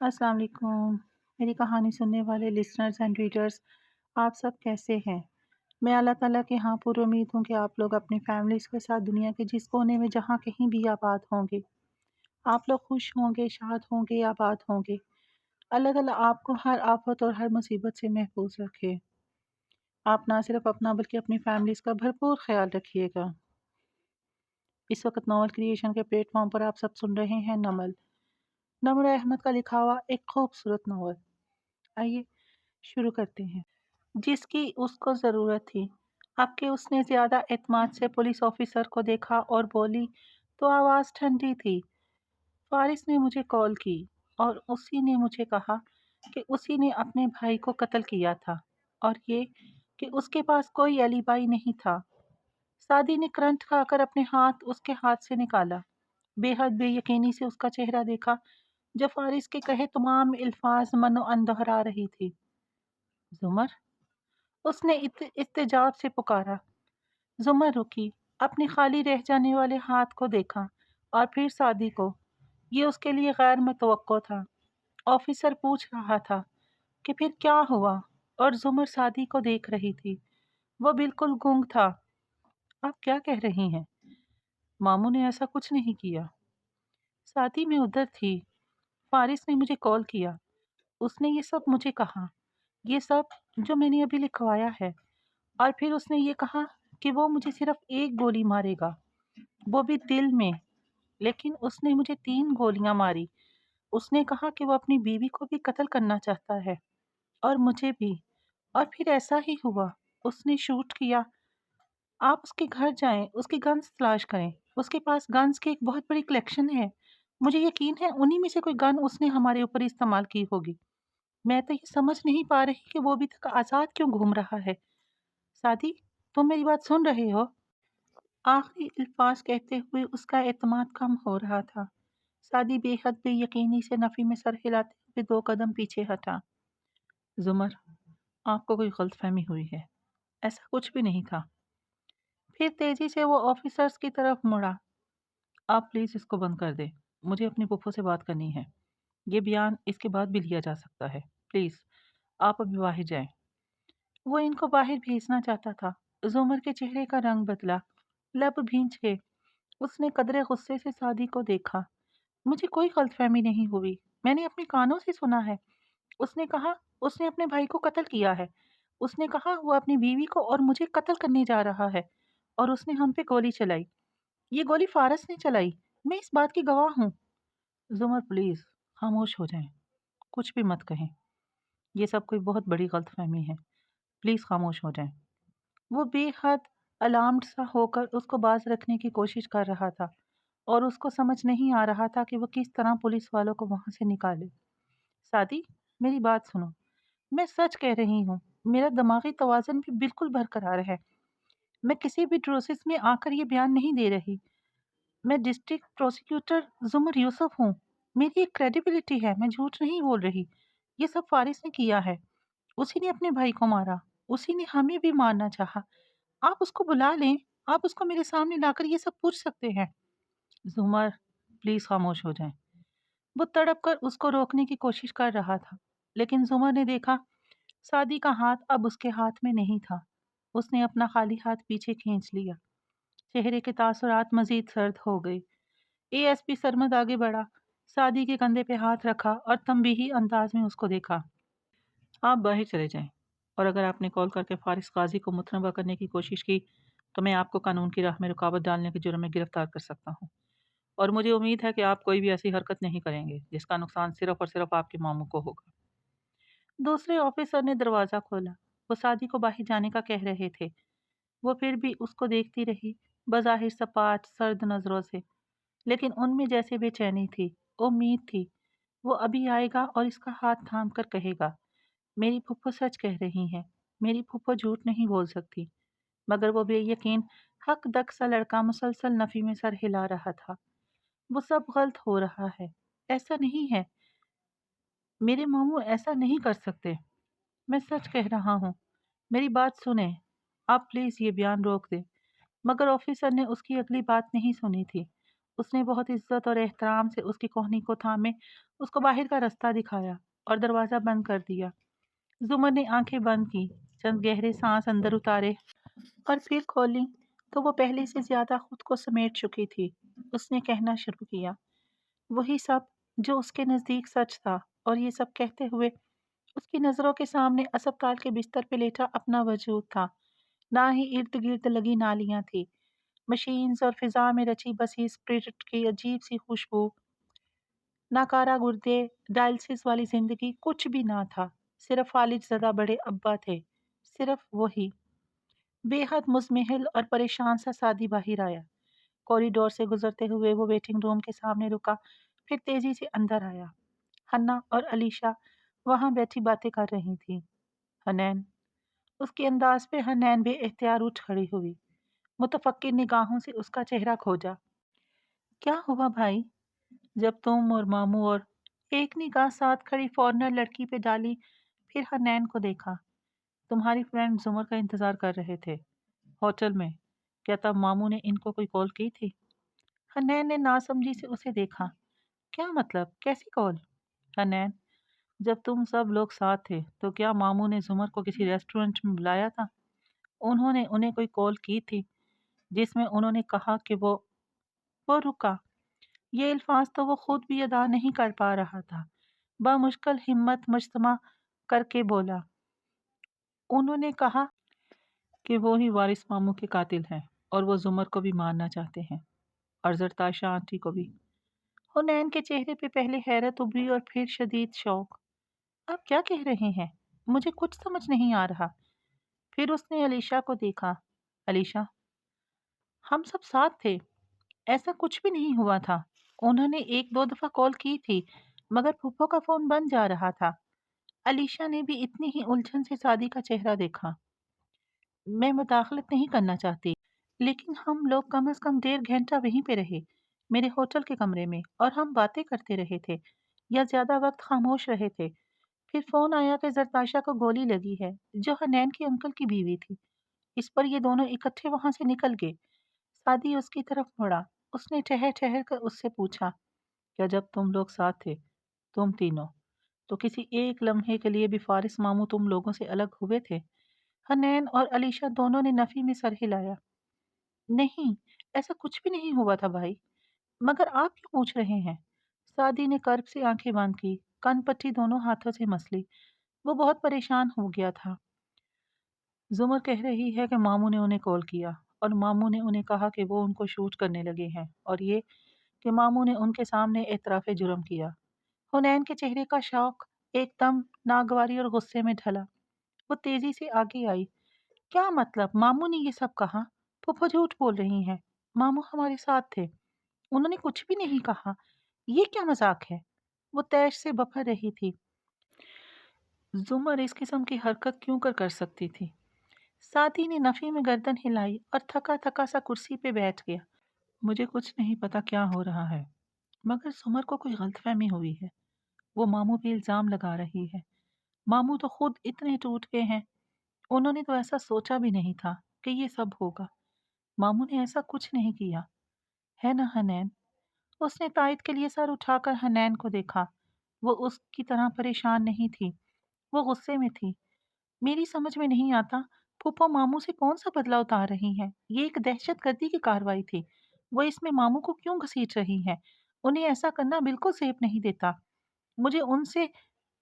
السلام علیکم میری کہانی سننے والے لسنرز اینڈ ریڈرز، آپ سب کیسے ہیں؟ میں اللہ تعالیٰ کے ہاں پر امید ہوں کہ آپ لوگ اپنی فیملیز کے ساتھ دنیا کے جس کونے میں جہاں کہیں بھی آباد ہوں گے، آپ لوگ خوش ہوں گے، شاد ہوں گے، آباد ہوں گے۔ اللہ تعالیٰ آپ کو ہر آفت اور ہر مصیبت سے محفوظ رکھے۔ آپ نہ صرف اپنا بلکہ اپنی فیملیز کا بھرپور خیال رکھیے گا۔ اس وقت ناول کریشن کے پلیٹ فارم پر آپ سب سن رہے ہیں نمل احمد کا لکھا ہوا ایک خوبصورت ناول۔ آئیے شروع کرتے ہیں۔ جس کی اس کو ضرورت تھی۔ اب کہ اس نے زیادہ اعتماد سے پولیس آفیسر کو دیکھا اور بولی تو آواز ٹھنڈی تھی۔ فارس نے مجھے کال کی اور اسی نے مجھے کہا کہ اسی نے اپنے بھائی کو قتل کیا تھا اور یہ کہ اس کے پاس کوئی ایلیبائی نہیں تھا۔ سعدی نے کرنٹ کھا کر اپنے ہاتھ اس کے ہاتھ سے نکالا۔ بے حد بے یقینی سے اس کا چہرہ دیکھا جو فارس کے کہے تمام الفاظ من و ان دہرا رہی تھی۔ زمر، اس نے استجاب سے پکارا۔ زمر رکی، اپنے خالی رہ جانے والے ہاتھ کو دیکھا اور پھر سعدی کو۔ یہ اس کے لیے غیر متوقع تھا۔ آفیسر پوچھ رہا تھا کہ پھر کیا ہوا اور زمر سعدی کو دیکھ رہی تھی۔ وہ بالکل گنگ تھا۔ آپ کیا کہہ رہی ہیں؟ ماموں نے ایسا کچھ نہیں کیا۔ سعدی میں ادھر تھی۔ فارس نے مجھے کال کیا۔ اس نے یہ سب مجھے کہا، یہ سب جو میں نے ابھی لکھوایا ہے، اور پھر اس نے یہ کہا کہ وہ مجھے صرف ایک گولی مارے گا، وہ بھی دل میں، لیکن اس نے مجھے 3 گولیاں ماری۔ اس نے کہا کہ وہ اپنی بیوی کو بھی قتل کرنا چاہتا ہے اور مجھے بھی، اور پھر ایسا ہی ہوا، اس نے شوٹ کیا۔ آپ اس کے گھر جائیں، اس کی گنز تلاش کریں، اس کے پاس گنز کی ایک بہت بڑی کلیکشن ہے۔ مجھے یقین ہے انہی میں سے کوئی گن اس نے ہمارے اوپر استعمال کی ہوگی۔ میں تو یہ سمجھ نہیں پا رہی کہ وہ ابھی تک آزاد کیوں گھوم رہا ہے۔ سعدی، تم میری بات سن رہے ہو؟ آخری الفاظ کہتے ہوئے اس کا اعتماد کم ہو رہا تھا۔ سعدی بے حد بے یقینی سے نفی میں سر ہلاتے ہوئے 2 قدم پیچھے ہٹا۔ زمر، آپ کو کوئی غلط فہمی ہوئی ہے، ایسا کچھ بھی نہیں تھا۔ پھر تیزی سے وہ آفیسرز کی طرف مڑا۔ آپ پلیز اس کو بند کر دیں، مجھے اپنی پھپھو سے بات کرنی ہے۔ یہ بیان اس کے بعد بھی لیا جا سکتا ہے، پلیز آپ ابھی باہر جائیں۔ وہ ان کو باہر بھیجنا چاہتا تھا۔ زمر کے چہرے کا رنگ بدلا، لب بھینچ گئے۔ اس نے قدرے غصے سے سعدی کو دیکھا۔ مجھے کوئی غلط فہمی نہیں ہوئی، میں نے اپنے کانوں سے سنا ہے۔ اس نے کہا اس نے اپنے بھائی کو قتل کیا ہے۔ اس نے کہا وہ اپنی بیوی کو اور مجھے قتل کرنے جا رہا ہے، اور اس نے ہم پہ گولی چلائی۔ یہ گولی فارس نے چلائی، میں اس بات کی گواہ ہوں۔ زمر پلیز خاموش ہو جائیں، کچھ بھی مت کہیں، یہ سب کوئی بہت بڑی غلط فہمی ہے، پلیز خاموش ہو جائیں۔ وہ بے حد الارمڈ سا ہو کر اس کو باز رکھنے کی کوشش کر رہا تھا، اور اس کو سمجھ نہیں آ رہا تھا کہ وہ کس طرح پولیس والوں کو وہاں سے نکالے۔ سعدی، میری بات سنو، میں سچ کہہ رہی ہوں، میرا دماغی توازن بھی بالکل برقرار ہے۔ میں کسی بھی پروسیس میں آ کر یہ بیان نہیں دے رہی۔ میں ڈسٹرکٹ پروسیکیوٹر زمر یوسف ہوں، میری ایک کریڈیبلٹی ہے، میں جھوٹ نہیں بول رہی۔ یہ سب فارس نے کیا ہے، اسی نے اپنے بھائی کو مارا، اسی نے ہمیں بھی مارنا چاہا۔ آپ اس کو بلا لیں، آپ اس کو میرے سامنے لا کر یہ سب پوچھ سکتے ہیں۔ زمر پلیز خاموش ہو جائیں۔ وہ تڑپ کر اس کو روکنے کی کوشش کر رہا تھا، لیکن زمر نے دیکھا سعدی کا ہاتھ اب اس کے ہاتھ میں نہیں تھا۔ اس نے اپنا خالی ہاتھ پیچھے کھینچ لیا۔ چہرے کے تاثرات مزید سرد ہو گئے۔ اے ایس پی سرمد آگے بڑھا، سعدی کے کندھے پہ ہاتھ رکھا اور تنبیہی انداز میں اس کو دیکھا۔ آپ باہر چلے جائیں، اور اگر آپ نے کال کر کے فارس قاضی کو متنبہ کرنے کی کوشش کی تو میں آپ کو قانون کی راہ میں رکاوٹ ڈالنے کے جرم میں گرفتار کر سکتا ہوں، اور مجھے امید ہے کہ آپ کوئی بھی ایسی حرکت نہیں کریں گے جس کا نقصان صرف اور صرف آپ کے ماموں کو ہوگا۔ دوسرے آفیسر نے دروازہ کھولا۔ وہ سعدی کو باہر جانے کا کہہ رہے تھے۔ وہ پھر بھی اس کو دیکھتی رہی، بظاہر سپاٹ سرد نظروں سے، لیکن ان میں جیسے بے چینی تھی، امید تھی۔ وہ ابھی آئے گا اور اس کا ہاتھ تھام کر کہے گا، میری پھپھو سچ کہہ رہی ہیں، میری پھپھو جھوٹ نہیں بول سکتی۔ مگر وہ بے یقین حق دک سا لڑکا مسلسل نفی میں سر ہلا رہا تھا۔ وہ سب غلط ہو رہا ہے، ایسا نہیں ہے، میرے ماموں ایسا نہیں کر سکتے، میں سچ کہہ رہا ہوں، میری بات سنیں، آپ پلیز یہ بیان روک دیں۔ مگر آفیسر نے اس کی اگلی بات نہیں سنی تھی۔ اس نے بہت عزت اور احترام سے اس کی کوہنی کو تھامے اس کو باہر کا راستہ دکھایا اور دروازہ بند کر دیا۔ زمر نے آنکھیں بند کی، چند گہرے سانس اندر اتارے اور پھر کھولی تو وہ پہلے سے زیادہ خود کو سمیٹ چکی تھی۔ اس نے کہنا شروع کیا، وہی سب جو اس کے نزدیک سچ تھا، اور یہ سب کہتے ہوئے اس کی نظروں کے سامنے اسپتال کے بستر پہ لیٹا اپنا وجود تھا۔ نہ ہی ارد گرد لگی نالیاں تھی، مشینز اور فضا میں رچی بسی اسپرٹ کی عجیب سی خوشبو، ناکارہ گردے، ڈائلسس والی زندگی، کچھ بھی نہ تھا۔ صرف فالج زدہ بڑے ابا تھے، صرف وہی۔ بے حد مزمحل اور پریشان سا سادی باہر آیا۔ کوریڈور سے گزرتے ہوئے وہ ویٹنگ روم کے سامنے رکا، پھر تیزی سے اندر آیا۔ حنا اور علیشا وہاں بیٹھی باتیں کر رہی تھی۔ حنین، اس کے انداز پہ حنین بے اختیار اٹھ کھڑی ہوئی، متفکر نگاہوں سے اس کا چہرہ کھوجا۔ کیا ہوا بھائی؟ جب تم اور ماموں اور ایک نگاہ ساتھ کھڑی فورنر لڑکی پہ ڈالی، پھر حنین کو دیکھا۔ تمہاری فرینڈ زمر کا انتظار کر رہے تھے ہوٹل میں، کیا تب ماموں نے ان کو کوئی کال کی تھی؟ حنین نے ناسمجھی سے اسے دیکھا۔ کیا مطلب، کیسی کال؟ حنین، جب تم سب لوگ ساتھ تھے تو کیا ماموں نے زمر کو کسی ریسٹورنٹ میں بلایا تھا؟ انہوں نے انہیں کوئی کال کی تھی جس میں انہوں نے کہا کہ وہ رکا۔ یہ الفاظ تو وہ خود بھی ادا نہیں کر پا رہا تھا۔ بمشکل ہمت مجتمع کر کے بولا، انہوں نے کہا کہ وہ ہی وارث ماموں کے قاتل ہیں اور وہ زمر کو بھی مارنا چاہتے ہیں، اور زرتاشا آنٹی کو بھی۔ حنین کے چہرے پہ پہلے حیرت ابھری اور پھر شدید شوق۔ آپ کیا کہہ رہے ہیں؟ مجھے کچھ سمجھ نہیں آ رہا۔ پھر اس نے علیشا کو دیکھا۔ علیشا، ہم سب ساتھ تھے، ایسا کچھ بھی نہیں ہوا تھا۔ انہوں نے ایک دو دفعہ کال کی تھی مگر پھپھو کا فون بند جا رہا تھا۔ علیشا نے بھی اتنی ہی الجھن سے سادی کا چہرہ دیکھا۔ میں مداخلت نہیں کرنا چاہتی، لیکن ہم لوگ کم از کم 1.5 گھنٹہ وہیں پہ رہے، میرے ہوٹل کے کمرے میں، اور ہم باتیں کرتے رہے تھے یا زیادہ وقت خاموش رہے تھے۔ پھر فون آیا کہ زرتاشا کو گولی لگی ہے، جو حنین کے انکل کی بیوی تھی۔ اس پر یہ دونوں اکٹھے وہاں سے نکل گئے۔ سادی اس کی طرف مڑا۔ اس نے ٹھہر ٹھہر کر اس سے پوچھا، کیا جب تم لوگ ساتھ تھے، تم تینوں، تو کسی ایک لمحے کے لیے بھی فارس ماموں تم لوگوں سے الگ ہوئے تھے؟ حنین اور علیشا دونوں نے نفی میں سر ہلایا۔ نہیں، ایسا کچھ بھی نہیں ہوا تھا بھائی۔ مگر آپ کیوں پوچھ رہے ہیں؟ سادی نے کرب سے آنکھیں بند کی، کن پٹی دونوں ہاتھوں سے مس لی۔ وہ بہت پریشان ہو گیا تھا۔ زمر کہہ رہی ہے کہ ماموں نے انہیں کال کیا اور ماموں نے انہیں کہا کہ وہ ان کو شوٹ کرنے لگے ہیں، اور یہ کہ ماموں نے ان کے سامنے اعتراف جرم کیا۔ حنین کے چہرے کا شوق ایک دم ناگواری اور غصے میں ڈھلا۔ وہ تیزی سے آگے آئی۔ کیا مطلب ماموں نے یہ سب کہا؟ پھپھو جھوٹ بول رہی ہیں، ماموں ہمارے ساتھ تھے، انہوں نے کچھ بھی نہیں کہا۔ یہ کیا مذاق ہے؟ وہ تیش سے بپھر رہی تھی۔ زمر اس قسم کی حرکت کیوں کر سکتی تھی؟ ساتھی نے نفی میں گردن ہلائی اور تھکا تھکا سا کرسی پہ بیٹھ گیا۔ مجھے کچھ نہیں پتا کیا ہو رہا ہے، مگر زمر کو کوئی غلط فہمی ہوئی ہے۔ وہ ماموں پہ الزام لگا رہی ہے۔ ماموں تو خود اتنے ٹوٹ گئے ہیں، انہوں نے تو ایسا سوچا بھی نہیں تھا کہ یہ سب ہوگا۔ ماموں نے ایسا کچھ نہیں کیا، ہے نا حنین؟ اس نے تائید کے لیے سر اٹھا کر حنین کو دیکھا۔ وہ اس کی طرح پریشان نہیں تھی، وہ غصے میں تھی۔ میری سمجھ میں نہیں آتا پھوپھو ماموں سے کون سا بدلہ اتار رہی ہیں؟ یہ ایک دہشت گردی کی کارروائی تھی، وہ اس میں ماموں کو کیوں گھسیٹ رہی ہیں؟ انہیں ایسا کرنا بالکل سیف نہیں دیتا۔ مجھے ان سے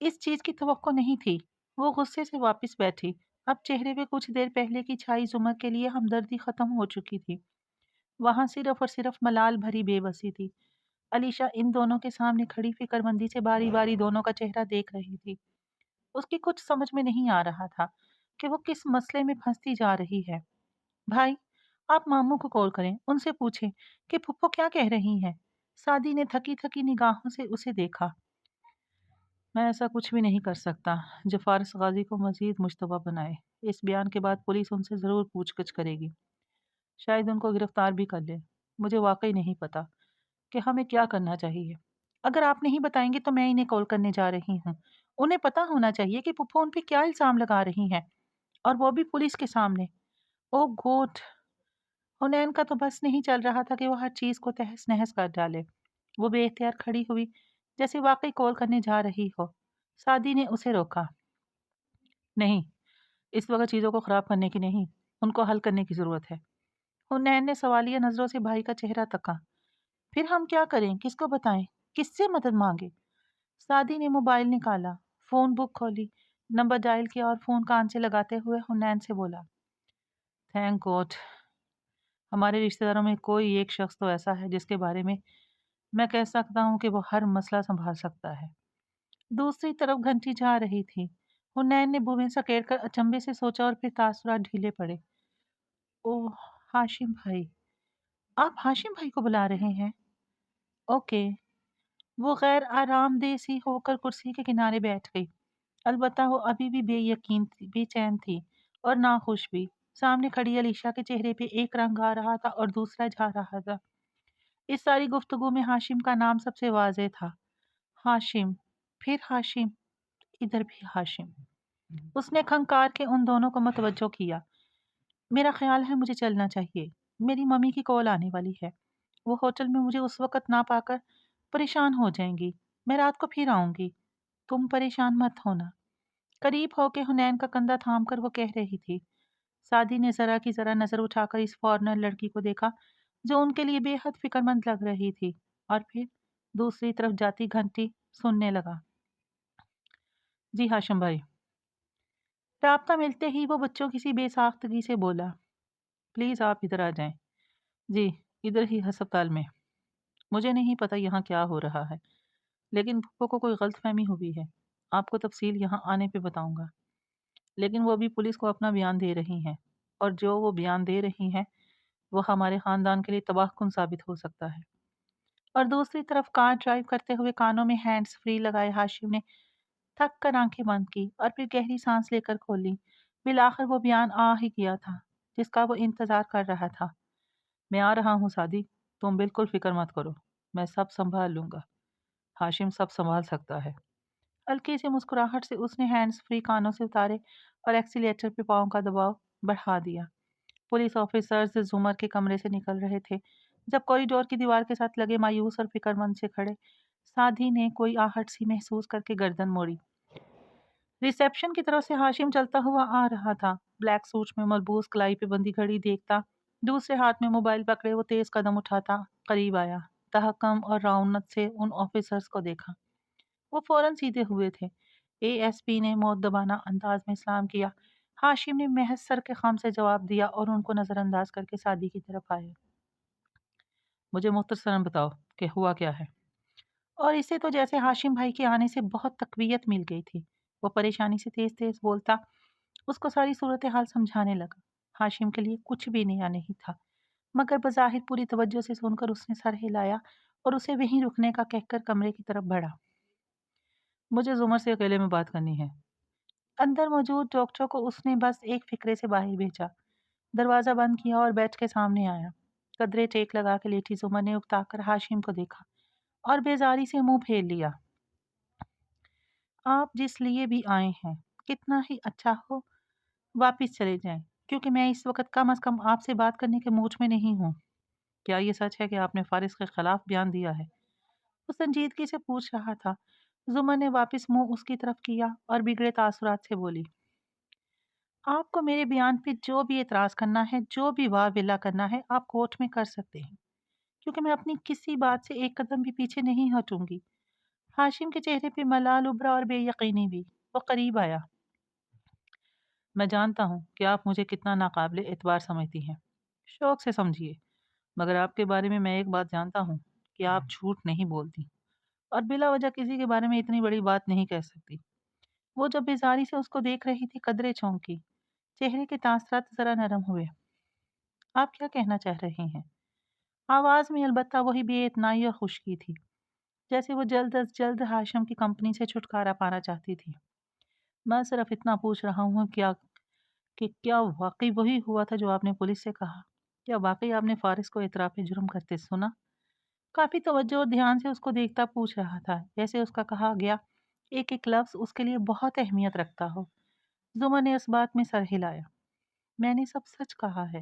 اس چیز کی توقع نہیں تھی۔ وہ غصے سے واپس بیٹھی۔ اب چہرے پہ کچھ دیر پہلے کی چھائی زمر کے لیے ہمدردی ختم ہو چکی تھی۔ وہاں صرف اور صرف ملال بھری بے بسی تھی۔ علیشا ان دونوں کے سامنے کھڑی فکر مندی سے باری باری دونوں کا چہرہ دیکھ رہی تھی۔ اس کی کچھ سمجھ میں نہیں آ رہا تھا کہ وہ کس مسئلے میں پھنستی جا رہی ہے۔ بھائی، آپ ماموں کو کال کریں، ان سے پوچھیں کہ پھپھو کیا کہہ رہی ہیں۔ سادی نے تھکی تھکی نگاہوں سے اسے دیکھا۔ میں ایسا کچھ بھی نہیں کر سکتا جو فارس غازی کو مزید مشتبہ بنائے۔ اس بیان کے بعد پولیس ان سے ضرور پوچھ گچھ کرے گی، شاید ان کو گرفتار بھی کر لے۔ مجھے واقعی نہیں پتا کہ ہمیں کیا کرنا چاہیے۔ اگر آپ نہیں بتائیں گے تو میں انہیں کال کرنے جا رہی ہوں۔ انہیں پتا ہونا چاہیے کہ پھپھو ان پہ کیا الزام لگا رہی ہیں، اور وہ بھی پولیس کے سامنے۔ او گوڈ! حنین کا تو بس نہیں چل رہا تھا کہ وہ ہر چیز کو تہس نہس کر ڈالے۔ وہ بے اختیار کھڑی ہوئی جیسے واقعی کال کرنے جا رہی ہو۔ سعدی نے اسے روکا۔ نہیں، اس وقت چیزوں کو خراب کرنے کی نہیں، ان کو حل کرنے کی ضرورت ہے۔ حنین نے سوالیہ نظروں سے بھائی کا چہرہ تکا۔ پھر ہم کیا کریں؟ کس کو بتائیں؟ کس سے مدد مانگے؟ سعدی نے موبائل نکالا، فون بک کھولی، نمبر ڈائل کیا اور فون کان سے لگاتے ہوئے حنین سے بولا، تھینک گاڈ ہمارے رشتہ داروں میں کوئی ایک شخص تو ایسا ہے جس کے بارے میں کہہ سکتا ہوں کہ وہ ہر مسئلہ سنبھال سکتا ہے۔ دوسری طرف گھنٹی جا رہی تھی۔ حنین نے بومیں سکیڑ کر اچنبے سے سوچا اور پھر تاثرات ڈھیلے پڑے۔ اوہ، ہاشم بھائی، آپ ہاشم بھائی کو بلا رہے ہیں؟ اوکے۔ وہ غیر آرام دہ سی ہو کر کرسی کے کنارے بیٹھ گئی۔ البتہ وہ ابھی بھی بے چین تھی اور ناخوش بھی۔ سامنے کھڑی علیشا کے چہرے پہ ایک رنگ آ رہا تھا اور دوسرا جا رہا تھا۔ اس ساری گفتگو میں ہاشم کا نام سب سے واضح تھا۔ ہاشم، پھر ہاشم، ادھر بھی ہاشم۔ اس نے کھنکار کے ان دونوں کو متوجہ کیا۔ میرا خیال ہے مجھے چلنا چاہیے، میری ممی کی کال آنے والی ہے۔ وہ ہوٹل میں مجھے اس وقت نہ پا کر پریشان ہو جائیں گی۔ میں رات کو پھر آؤں گی، تم پریشان مت ہونا۔ قریب ہو کے حنین کا کندھا تھام کر وہ کہہ رہی تھی۔ سعدی نے ذرا کی ذرا نظر اٹھا کر اس فارنر لڑکی کو دیکھا جو ان کے لیے بے حد فکر مند لگ رہی تھی، اور پھر دوسری طرف جاتی گھنٹی سننے لگا۔ جی ہاشم بھائی۔ رابطہ ملتے ہی وہ بچوں کسی بے ساختگی سے بولا، پلیز آپ ادھر آ جائیں۔ جی، ادھر ہی ہسپتال میں۔ مجھے نہیں پتا یہاں کیا ہو رہا ہے، لیکن پھپھو کو کوئی غلط فہمی ہوئی ہے۔ آپ کو تفصیل یہاں آنے پہ بتاؤں گا، لیکن وہ ابھی پولیس کو اپنا بیان دے رہی ہیں، اور جو وہ بیان دے رہی ہیں وہ ہمارے خاندان کے لیے تباہ کن ثابت ہو سکتا ہے۔ اور دوسری طرف کار ڈرائیو کرتے ہوئے کانوں میں ہینڈز فری لگائے ہاشم نے تھک کر آنکھیں بند کی اور پھر گہری سانس لے کر کھولی۔ بالآخر وہ بیان آ ہی گیا تھا جس کا وہ انتظار کر رہا تھا۔ میں آ رہا ہوں سعدی، تم بالکل فکر مت کرو، میں سب سنبھال لوں گا۔ ہاشم سب سنبھال سکتا ہے۔ ہلکی سی مسکراہٹ سے اس نے ہینڈز فری کانوں سے اتارے اور ایکسیلیٹر پہ پاؤں کا دباؤ بڑھا دیا۔ پولیس آفیسرز زمر کے کمرے سے نکل رہے تھے جب کوریڈور کی دیوار کے ساتھ لگے مایوس اور فکر مند سے کھڑے سعدی نے کوئی آہٹ سی محسوس کر کے گردن موڑی۔ ریسیپشن کی طرف سے ہاشم چلتا ہوا آ رہا تھا۔ بلیک سوٹ میں ملبوس کلائی پہ بندی گھڑی دیکھتا، دوسرے ہاتھ میں موبائل پکڑے وہ تیز قدم اٹھاتا قریب آیا۔ تحکم اور رعونت سے ان آفیسرز کو دیکھا۔ وہ فوراً سیدھے ہوئے تھے۔ اے ایس پی نے مؤدبانہ انداز میں سلام کیا۔ ہاشم نے محض سر کے خم سے جواب دیا اور ان کو نظر انداز کر کے سعدی کی طرف آئے۔ مجھے مختصراً بتاؤ کہ ہوا کیا ہے؟ اور اسے تو جیسے ہاشم بھائی کے آنے سے بہت تقویت مل گئی تھی۔ وہ پریشانی سے تیز تیز بولتا، اس کو ساری صورتحال سمجھانے لگا۔ ہاشم کے لیے کچھ بھی نیا نہیں تھا، مگر بظاہر پوری توجہ سے سن کر اس نے سر ہلایا اور اسے وہیں رکنے کا کہہ کر کمرے کی طرف بڑھا۔ مجھے زمر سے اکیلے میں بات کرنی ہے۔ اندر موجود ڈاکٹر کو اس نے بس ایک فکرے سے باہر بھیجا۔ دروازہ بند کیا اور بیٹھ کے سامنے آیا۔ قدرے ٹیک لگا کے لیٹی زمر نے اکتا کر ہاشم کو دیکھا اور بیزاری سے منہ پھیر لیا۔ آپ جس لیے بھی آئے ہیں کتنا ہی اچھا ہو واپس چلے جائیں، کیونکہ میں اس وقت کم از کم آپ سے بات کرنے کے موڈ میں نہیں ہوں۔ کیا یہ سچ ہے کہ آپ نے فارس کے خلاف بیان دیا ہے؟ وہ سنجیدگی سے پوچھ رہا تھا۔ زمر نے واپس منہ اس کی طرف کیا اور بگڑے تاثرات سے بولی، آپ کو میرے بیان پہ جو بھی اعتراض کرنا ہے، جو بھی واہ ولا کرنا ہے، آپ کورٹ میں کر سکتے ہیں، کیونکہ میں اپنی کسی بات سے ایک قدم بھی پیچھے نہیں ہٹوں گی۔ ہاشم کے چہرے پہ ملال ابھرا اور بے یقینی بھی۔ وہ قریب آیا۔ میں جانتا ہوں کہ آپ مجھے کتنا ناقابل اعتبار سمجھتی ہیں، شوق سے سمجھیے، مگر آپ کے بارے میں ایک بات جانتا ہوں کہ آپ جھوٹ نہیں بولتی اور بلا وجہ کسی کے بارے میں اتنی بڑی بات نہیں کہہ سکتی۔ وہ جب بیزاری سے اس کو دیکھ رہی تھی قدرے چونکی، چہرے کے تاثرات ذرا نرم ہوئے۔ آپ کیا کہنا چاہ رہے ہیں؟ آواز میں البتہ وہی بے اتنائی اور خشکی تھی، جیسے وہ جلد از جلد ہاشم کی کمپنی سے چھٹکارا پانا چاہتی تھی۔ میں صرف اتنا پوچھ رہا ہوں کیا واقعی وہی ہوا تھا جو آپ نے پولیس سے کہا؟ کیا واقعی آپ نے فارس کو اعتراف جرم کرتے سنا؟ کافی توجہ اور دھیان سے اس کو دیکھتا پوچھ رہا تھا، جیسے اس کا کہا گیا ایک ایک لفظ اس کے لیے بہت اہمیت رکھتا ہو۔ زمر نے اس بات میں سر ہلایا۔ میں نے سب سچ کہا ہے،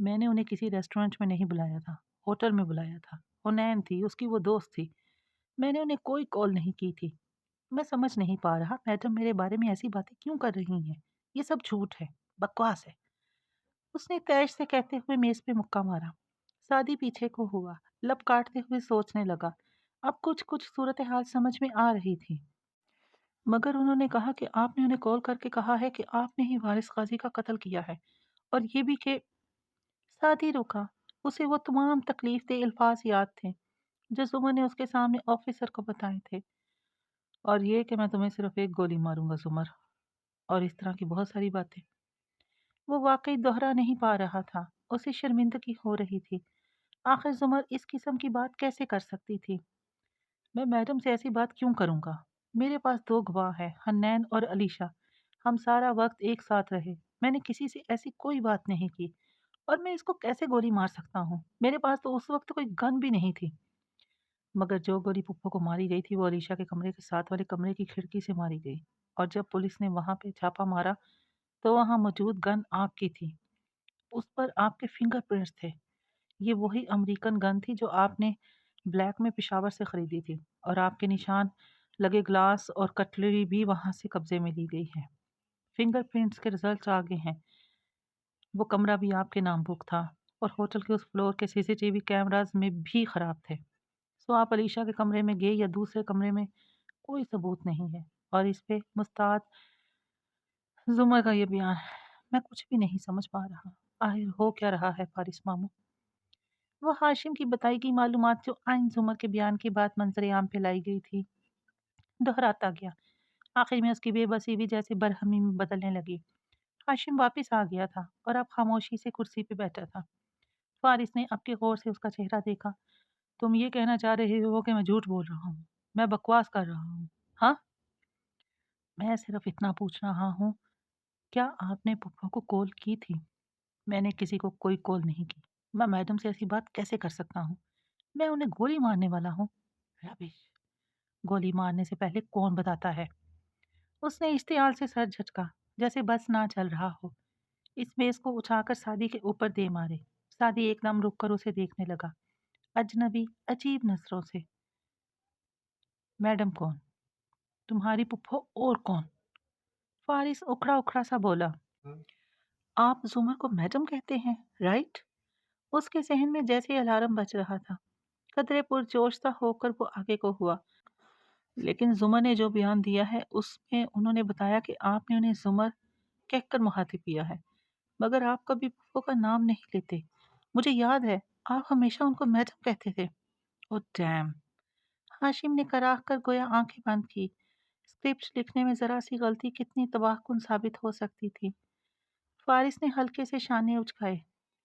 میں نے انہیں کسی ریسٹورینٹ میں نہیں بلایا تھا، ہوٹل میں بلایا تھا۔ حنین تھی، اس کی وہ دوست تھی۔ میں نے انہیں کوئی کال نہیں کی تھی۔ میں سمجھ نہیں پا رہا میڈم میرے بارے میں ایسی باتیں کیوں کر رہی ہیں؟ یہ سب جھوٹ ہے، بکواس ہے۔ اس نے تیش سے کہتے ہوئے میز پہ مکہ مارا۔ سادی پیچھے کو ہوا، لب کاٹتے ہوئے سوچنے لگا۔ اب کچھ صورتحال سمجھ میں آ رہی تھی، مگر انہوں نے کہا کہ آپ نے انہیں کال کر کے کہا ہے کہ آپ نے ہی وارث قاضی کا قتل کیا ہے، اور یہ بھی کہ ساتھ ہی رکا۔ اسے وہ تمام تکلیف دہ الفاظ یاد تھے جو زمر نے اس کے سامنے آفیسر کو بتائے تھے، اور یہ کہ میں تمہیں صرف ایک گولی ماروں گا زمر، اور اس طرح کی بہت ساری باتیں۔ وہ واقعی دوہرا نہیں پا رہا تھا، اسے شرمندگی ہو رہی تھی۔ آخر زمر اس قسم کی بات کیسے کر سکتی تھی؟ میں میڈم سے ایسی بات کیوں کروں گا؟ میرے پاس دو گواہ ہیں، حنین اور علیشہ۔ ہم سارا وقت ایک ساتھ رہے، میں نے کسی سے ایسی کوئی بات نہیں کی، اور میں اس کو کیسے گولی مار سکتا ہوں؟ میرے پاس تو اس وقت کوئی گن بھی نہیں تھی۔ مگر جو گولی پپھو کو ماری گئی تھی وہ علیشہ کے کمرے کے ساتھ والے کمرے کی کھڑکی سے ماری گئی، اور جب پولیس نے وہاں پہ چھاپا مارا تو وہاں موجود گن آپ کی تھی، اس پر آپ کے فنگر پرنٹس تھے۔ یہ وہی امریکن گن تھی جو آپ نے بلیک میں پشاور سے خریدی تھی، اور آپ کے نشان لگے گلاس اور کٹلری بھی وہاں سے قبضے میں لی گئی ہے۔ فنگر پرنٹس کے رزلٹس آگے ہیں۔ وہ کمرہ بھی آپ کے نام بک تھا، اور ہوٹل کے اس فلور کے سی سی ٹی وی کیمراز میں بھی خراب تھے۔ سو آپ علیشہ کے کمرے میں گئے یا دوسرے کمرے میں، کوئی ثبوت نہیں ہے، اور اس پہ مستعد زمر کا یہ بیان ہے۔ میں کچھ بھی نہیں سمجھ پا رہا، آخر ہو کیا رہا ہے فارس ماموں؟ وہ ہاشم کی بتائی گئی معلومات جو آئین زمر کے بیان کے بعد منظر عام پہ لائی گئی تھی دہراتا گیا۔ آخر میں اس کی بے بسی بھی جیسے برہمی میں بدلنے لگی۔ ہاشم واپس آ گیا تھا اور اب خاموشی سے کرسی پہ بیٹھا تھا۔ فارس نے اب کے غور سے اس کا چہرہ دیکھا۔ تم یہ کہنا چاہ رہے ہو کہ میں جھوٹ بول رہا ہوں، میں بکواس کر رہا ہوں؟ ہاں، میں صرف اتنا پوچھ رہا ہوں، کیا آپ نے پپھو کو کال کی تھی؟ میں نے کسی کو کوئی کال نہیں کی۔ میں میڈم سے ایسی بات کیسے کر سکتا ہوں؟ میں انہیں گولی مارنے والا ہوں؟ ربش! گولی مارنے سے پہلے کون بتاتا ہے؟ اس نے اشتعال سے سر جھٹکا، جیسے بس نہ چل رہا ہو۔ اس میز کو اٹھا کر سادی کے اوپر دے مارے۔ سادی ایک دم رک کر اسے دیکھنے لگا، اجنبی عجیب نظروں سے۔ میڈم کون؟ تمہاری پپھو اور کون؟ فارس اکھڑا اکھڑا سا بولا۔ آپ زمر کو میڈم کہتے ہیں، رائٹ؟ اس کے ذہن میں جیسے الارم بج رہا تھا۔ قدرے پرجوش سا ہو کر وہ آگے کو ہوا۔ لیکن زمر نے جو بیان دیا ہے اس میں انہوں نے بتایا کہ آپ نے انہیں زمر کہہ کر مخاطب کیا ہے، مگر آپ کبھی پپھو کا نام نہیں لیتے۔ مجھے یاد ہے آپ ہمیشہ ان کو میڈم کہتے تھے۔ او ڈیم! ہاشم نے کراہ کر گویا آنکھیں بند کی۔ اسکرپٹ لکھنے میں ذرا سی غلطی کتنی تباہ کن ثابت ہو سکتی تھی۔ فارس نے ہلکے سے شانے اچکائے۔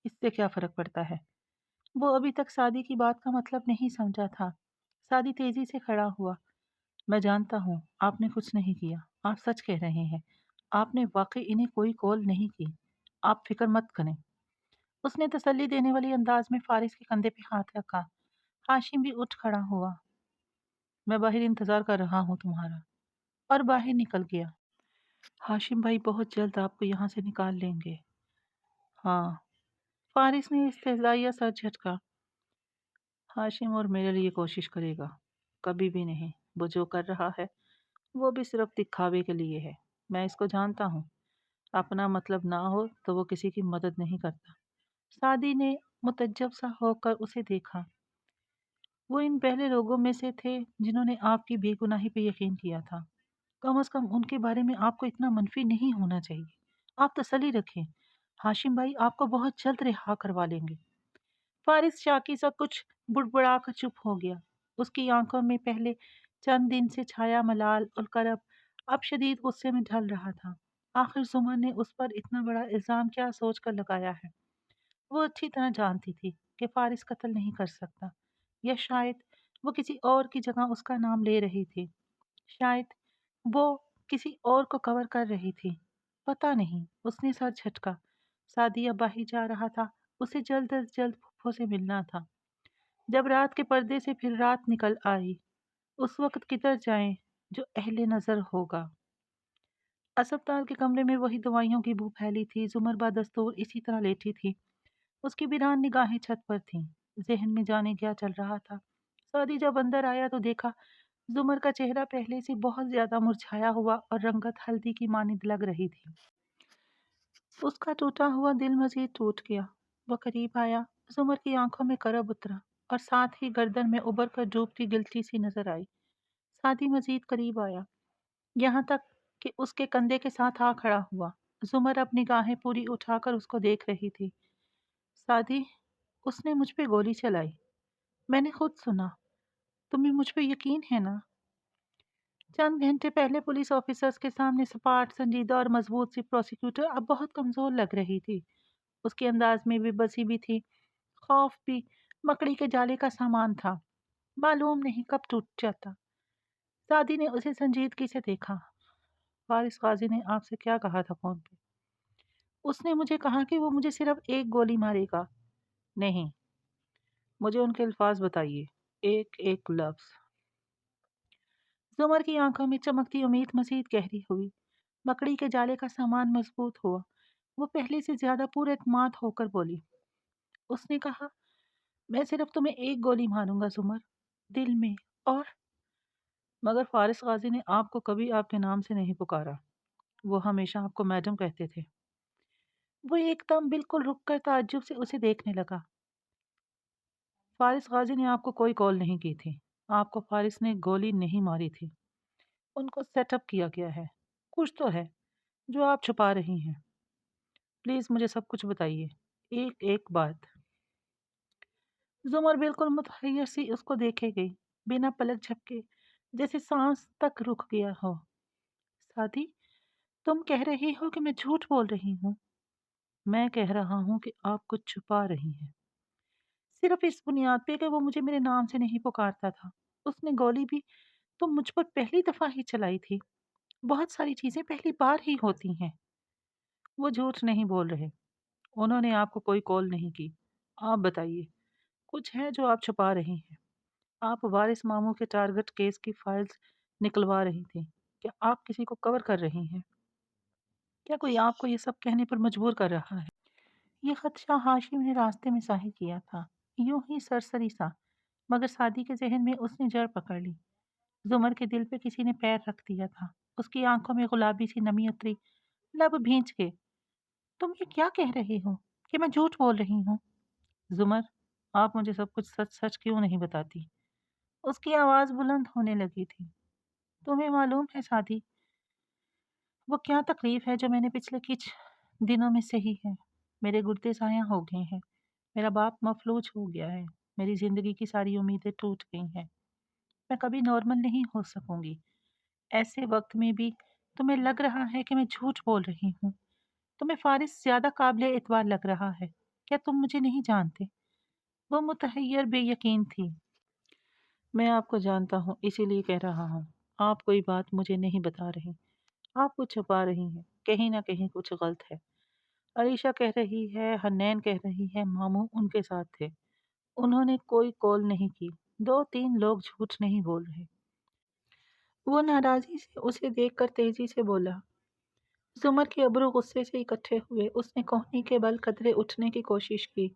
اس سے کیا فرق پڑتا ہے؟ وہ ابھی تک سادی کی بات کا مطلب نہیں سمجھا تھا۔ سادی تیزی سے کھڑا ہوا۔ میں جانتا ہوں آپ نے کچھ نہیں کیا، آپ سچ کہہ رہے ہیں، آپ نے واقعی انہیں کوئی کال نہیں کی، آپ فکر مت کریں۔ اس نے تسلی دینے والی انداز میں فارس کے کندھے پہ ہاتھ رکھا۔ ہاشم بھی اٹھ کھڑا ہوا۔ میں باہر انتظار کر رہا ہوں تمہارا، اور باہر نکل گیا۔ ہاشم بھائی بہت جلد آپ کو یہاں سے نکال لیں گے۔ ہاں، فارس نے استہزائیہ سر جھٹکا۔ ہاشم اور میرے لیے کوشش کرے گا؟ کبھی بھی نہیں۔ وہ جو کر رہا ہے وہ بھی صرف دکھاوے کے لیے ہے۔ میں اس کو جانتا ہوں، اپنا مطلب نہ ہو تو وہ کسی کی مدد نہیں کرتا۔ سادی نے متعجب سا ہو کر اسے دیکھا۔ وہ ان پہلے لوگوں میں سے تھے جنہوں نے آپ کی بے گناہی پہ یقین کیا تھا۔ کم از کم ان کے بارے میں آپ کو اتنا منفی نہیں ہونا چاہیے۔ آپ تسلی رکھیں، ہاشم بھائی آپ کو بہت جلد رہا کروا لیں گے۔ فارس شاکی سا کچھ بڑبڑا کر چپ ہو گیا۔ اس کی آنکھوں میں پہلے چند دن سے چھایا ملال اور کرب اب شدید غصے میں ڈھل رہا تھا۔ آخر زمر نے اس پر اتنا بڑا الزام کیا سوچ کر لگایا ہے؟ وہ اچھی طرح جانتی تھی کہ فارس قتل نہیں کر سکتا، یا شاید وہ کسی اور کی جگہ اس کا نام لے رہی تھی، شاید وہ کسی اور کو کور کر رہی تھی، پتہ نہیں۔ اس نے سر جھٹکا۔ سعدیہ باہر جا رہا تھا، اسے جلد از جلد پھپھو سے ملنا تھا۔ جب رات کے پردے سے پھر رات نکل آئی، اس وقت کدھر جائیں جو اہل نظر ہوگا؟ اسپتال کے کمرے میں وہی دوائیوں کی بو پھیلی تھی۔ زمر با دستور اسی طرح لیٹی تھی، اس کی بیران نگاہیں چھت پر تھیں۔ ذہن میں جانے کیا چل رہا تھا۔ سعودی جب اندر آیا تو دیکھا زمر کا چہرہ پہلے سے بہت زیادہ مرجھایا ہوا اور رنگت ہلدی کی مانند لگ رہی تھی۔ اس کا ٹوٹا ہوا دل مزید ٹوٹ گیا۔ وہ قریب آیا، زمر کی آنکھوں میں کرب اترا اور ساتھ ہی گردن میں ابھر کر ڈوبتی گلٹی سی نظر آئی۔ سعدی مزید قریب آیا، یہاں تک کہ اس کے کندھے کے ساتھ آ کھڑا ہوا۔ زمر اپنی نگاہیں پوری اٹھا کر اس کو دیکھ رہی تھی۔ سعدی، اس نے مجھ پہ گولی چلائی، میں نے خود سنا، تمہیں مجھ پہ یقین ہے نا؟ چند گھنٹے پہلے پولیس آفیسرز کے سامنے سپاٹ، سنجیدہ اور مضبوط سی پروسیکیوٹر اب بہت کمزور لگ رہی تھی۔ اس کے انداز میں بھی بسی بھی تھی، خوف بھی مکڑی کے جالے کا سامان تھا، معلوم نہیں کب ٹوٹ جاتا۔ سعدی نے اسے سنجیدگی سے دیکھا۔ فارس غازی نے آپ سے کیا کہا تھا فون پہ؟ اس نے مجھے کہا کہ وہ مجھے صرف ایک گولی مارے گا۔ نہیں، مجھے ان کے الفاظ بتائیے، ایک ایک لفظ۔ زمر کی آنکھوں میں چمکتی امید مزید گہری ہوئی۔ مکڑی کے جالے کا سامان مضبوط ہوا۔ وہ پہلے سے زیادہ پر اعتماد ہو کر بولی۔ اس نے کہا، میں صرف تمہیں ایک گولی ماروں گا زمر، دل میں، اور مگر فارس غازی نے آپ کو کبھی آپ کے نام سے نہیں پکارا، وہ ہمیشہ آپ کو میڈم کہتے تھے۔ وہ ایک دم بالکل رک کر تعجب سے اسے دیکھنے لگا۔ فارس غازی نے آپ کو کوئی کال نہیں کی تھی، آپ کو فارس نے گولی نہیں ماری تھی، ان کو سیٹ اپ کیا گیا ہے۔ کچھ تو ہے جو آپ چھپا رہی ہیں، پلیز مجھے سب کچھ بتائیے، ایک ایک بات۔ زمر بالکل متحیر سی اس کو دیکھے گئی، بنا پلک جھپکے، جیسے سانس تک رک گیا ہو۔ ساتھی، تم کہہ رہی ہو کہ میں جھوٹ بول رہی ہوں؟ میں کہہ رہا ہوں کہ آپ کچھ چھپا رہی ہیں، صرف اس بنیاد پہ کہ وہ مجھے میرے نام سے نہیں پکارتا تھا۔ اس نے گولی بھی تو مجھ پر پہلی دفعہ ہی چلائی تھی، بہت ساری چیزیں پہلی بار ہی ہوتی ہیں۔ وہ جھوٹ نہیں بول رہے، انہوں نے آپ کو کوئی کال نہیں کی۔ آپ بتائیے، کچھ ہے جو آپ چھپا رہی ہیں؟ آپ وارث ماموں کے ٹارگٹ کیس کی فائلز نکلوا رہی تھی، کیا آپ کسی کو کور کر رہی ہیں؟ کیا کوئی آپ کو یہ سب کہنے پر مجبور کر رہا ہے؟ یہ خدشہ ہاشم نے راستے میں ظاہر کیا تھا، یوں ہی سرسری سا، مگر سعدی کے ذہن میں اس نے جڑ پکڑ لی۔ زمر کے دل پہ کسی نے پیر رکھ دیا تھا۔ اس کی آنکھوں میں گلابی سی نمی اتری، لب بھینچ گئے۔ تم یہ کیا کہہ رہے ہو کہ میں جھوٹ بول رہی ہوں؟ زمر، آپ مجھے سب کچھ سچ سچ کیوں نہیں بتاتی؟ اس کی آواز بلند ہونے لگی تھی۔ تمہیں معلوم ہے سعدی، وہ کیا تکلیف ہے جو میں نے پچھلے کچھ دنوں میں سہی ہے؟ میرے گردے سایاں ہو گئے ہیں، میرا باپ مفلوج ہو گیا ہے، میری زندگی کی ساری امیدیں ٹوٹ گئی ہیں، میں کبھی نارمل نہیں ہو سکوں گی۔ ایسے وقت میں بھی تمہیں لگ رہا ہے کہ میں جھوٹ بول رہی ہوں؟ تمہیں فارس زیادہ قابل اعتبار لگ رہا ہے؟ کیا تم مجھے نہیں جانتے؟ وہ متحیر بے یقین تھی۔ میں آپ کو جانتا ہوں، اسی لیے کہہ رہا ہوں، آپ کوئی بات مجھے نہیں بتا رہی، آپ کچھ چھپا رہی ہیں، کہیں نہ کہیں کچھ غلط ہے۔ علیشہ کہہ رہی ہے، حنین کہہ رہی ہے، ماموں ان کے ساتھ تھے، انہوں نے کوئی کال نہیں کی، دو تین لوگ جھوٹ نہیں بول رہے۔ وہ ناراضی سے اسے دیکھ کر تیزی سے بولا۔ زمر کے ابرو غصے سے اکٹھے ہوئے، اس نے کوہنی کے بل قدرے اٹھنے کی کوشش کی۔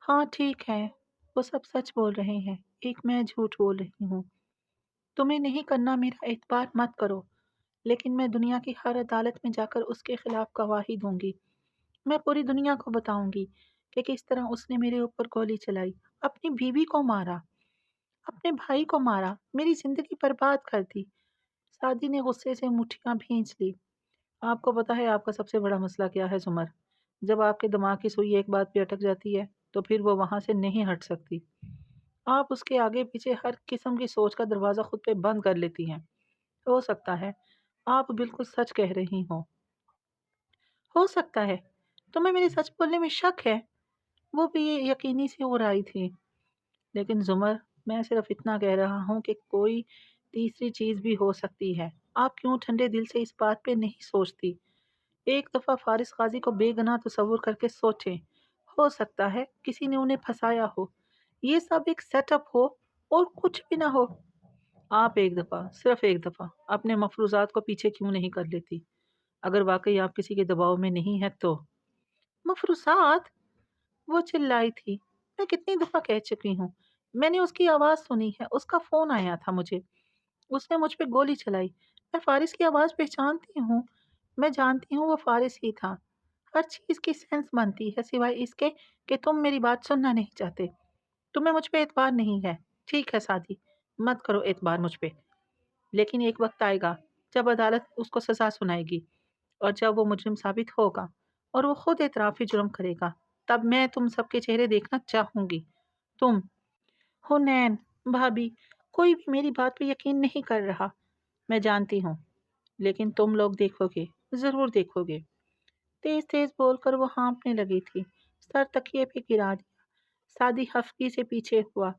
ہاں ٹھیک ہے، وہ سب سچ بول رہے ہیں، ایک میں جھوٹ بول رہی ہوں۔ تمہیں نہیں کرنا میرا اعتبار مت کرو، لیکن میں دنیا کی ہر عدالت میں جا کر اس کے خلاف گواہی دوں گی۔ میں پوری دنیا کو بتاؤں گی کہ کس طرح اس نے میرے اوپر گولی چلائی، اپنی بیوی کو مارا، اپنے بھائی کو مارا، میری زندگی برباد کر دی۔ سعدی نے غصے سے مٹھیاں بھینچ لی۔ آپ کو پتا ہے آپ کا سب سے بڑا مسئلہ کیا ہے زمر؟ جب آپ کے دماغ کی سوئی ایک بات پہ اٹک جاتی ہے تو پھر وہ وہاں سے نہیں ہٹ سکتی۔ آپ اس کے آگے پیچھے ہر قسم کی سوچ کا دروازہ خود پہ بند کر لیتی ہیں۔ ہو سکتا ہے آپ بالکل سچ کہہ رہی ہوں، ہو سکتا ہے تمہیں میرے سچ بولنے میں شک ہے۔ وہ بھی یہ یقینی سی ہو رہی تھی۔ لیکن زمر، میں صرف اتنا کہہ رہا ہوں کہ کوئی تیسری چیز بھی ہو سکتی ہے۔ آپ کیوں ٹھنڈے دل سے اس بات پہ نہیں سوچتی؟ ایک دفعہ فارس قاضی کو بے گناہ تصور کر کے سوچیں، ہو سکتا ہے کسی نے انہیں پھنسایا ہو، یہ سب ایک سیٹ اپ ہو اور کچھ بھی نہ ہو۔ آپ ایک دفعہ، صرف ایک دفعہ اپنے مفروضات کو پیچھے کیوں نہیں کر لیتی؟ اگر واقعی آپ کسی کے دباؤ میں نہیں ہے تو۔ مفروضات؟ وہ چلائی تھی۔ میں کتنی دفعہ کہہ چکی ہوں، میں نے اس کی آواز سنی ہے، اس کا فون آیا تھا مجھے، اس نے مجھ پہ گولی چلائی۔ میں فارس کی آواز پہچانتی ہوں، میں جانتی ہوں وہ فارس ہی تھا۔ ہر چیز کی سینس بنتی ہے سوائے اس کے کہ تم میری بات سننا نہیں چاہتے۔ تمہیں مجھ پہ اعتبار نہیں ہے، ٹھیک ہے سعدی، مت کرو اعتبار مجھ پہ، لیکن ایک وقت آئے گا جب عدالت اس کو سزا سنائے گی، اور جب وہ مجرم ثابت ہوگا اور وہ خود اعتراف جرم کرے گا، تب میں تم سب کے چہرے دیکھنا چاہوں گی۔ تم، حنین، بھابھی، کوئی بھی میری بات پہ یقین نہیں کر رہا، میں جانتی ہوں، لیکن تم لوگ دیکھو گے، ضرور دیکھو گے۔ تیز تیز بول کر وہ ہانپنے لگی تھی، سر تکیے پہ گرا دیا۔ سعدی خفگی سے پیچھے ہوا۔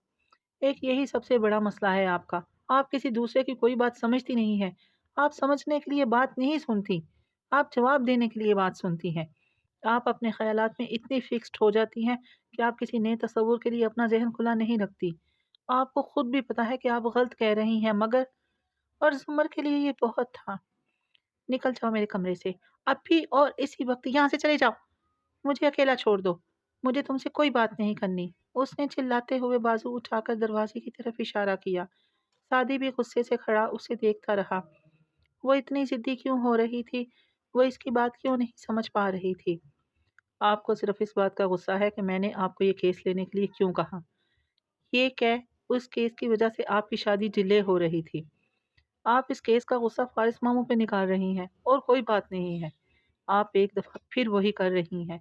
ایک یہی سب سے بڑا مسئلہ ہے آپ کا، آپ کسی دوسرے کی کوئی بات سمجھتی نہیں ہے، آپ سمجھنے کے لیے بات نہیں سنتی، آپ جواب دینے کے لیے بات سنتی ہیں۔ آپ اپنے خیالات میں اتنی فکسڈ ہو جاتی ہیں کہ آپ کسی نئے تصور کے لیے اپنا ذہن کھلا نہیں رکھتی۔ آپ کو خود بھی پتا ہے کہ آپ غلط کہہ رہی ہیں، مگر اور زمر کے لیے یہ بہت تھا۔ نکل جاؤ میرے کمرے سے، اب بھی اور اسی وقت یہاں سے چلے جاؤ، مجھے اکیلا چھوڑ دو، مجھے تم سے کوئی بات نہیں کرنی۔ اس نے چلاتے ہوئے بازو اٹھا کر دروازے کی طرف اشارہ کیا۔ سعدی بھی غصے سے کھڑا اسے دیکھتا رہا۔ وہ اتنی ضدی کیوں ہو رہی تھی؟ وہ اس کی بات کیوں نہیں سمجھ پا رہی تھی؟ آپ کو صرف اس بات کا غصہ ہے کہ میں نے آپ کو یہ کیس لینے کے لیے کیوں کہا۔ یہ کہ اس کیس کی وجہ سے آپ کی شادی ڈیلے ہو رہی تھی۔ آپ اس کیس کا غصہ فارس ماموں پہ نکال رہی ہیں، اور کوئی بات نہیں ہے۔ آپ ایک دفعہ پھر وہی کر رہی ہیں۔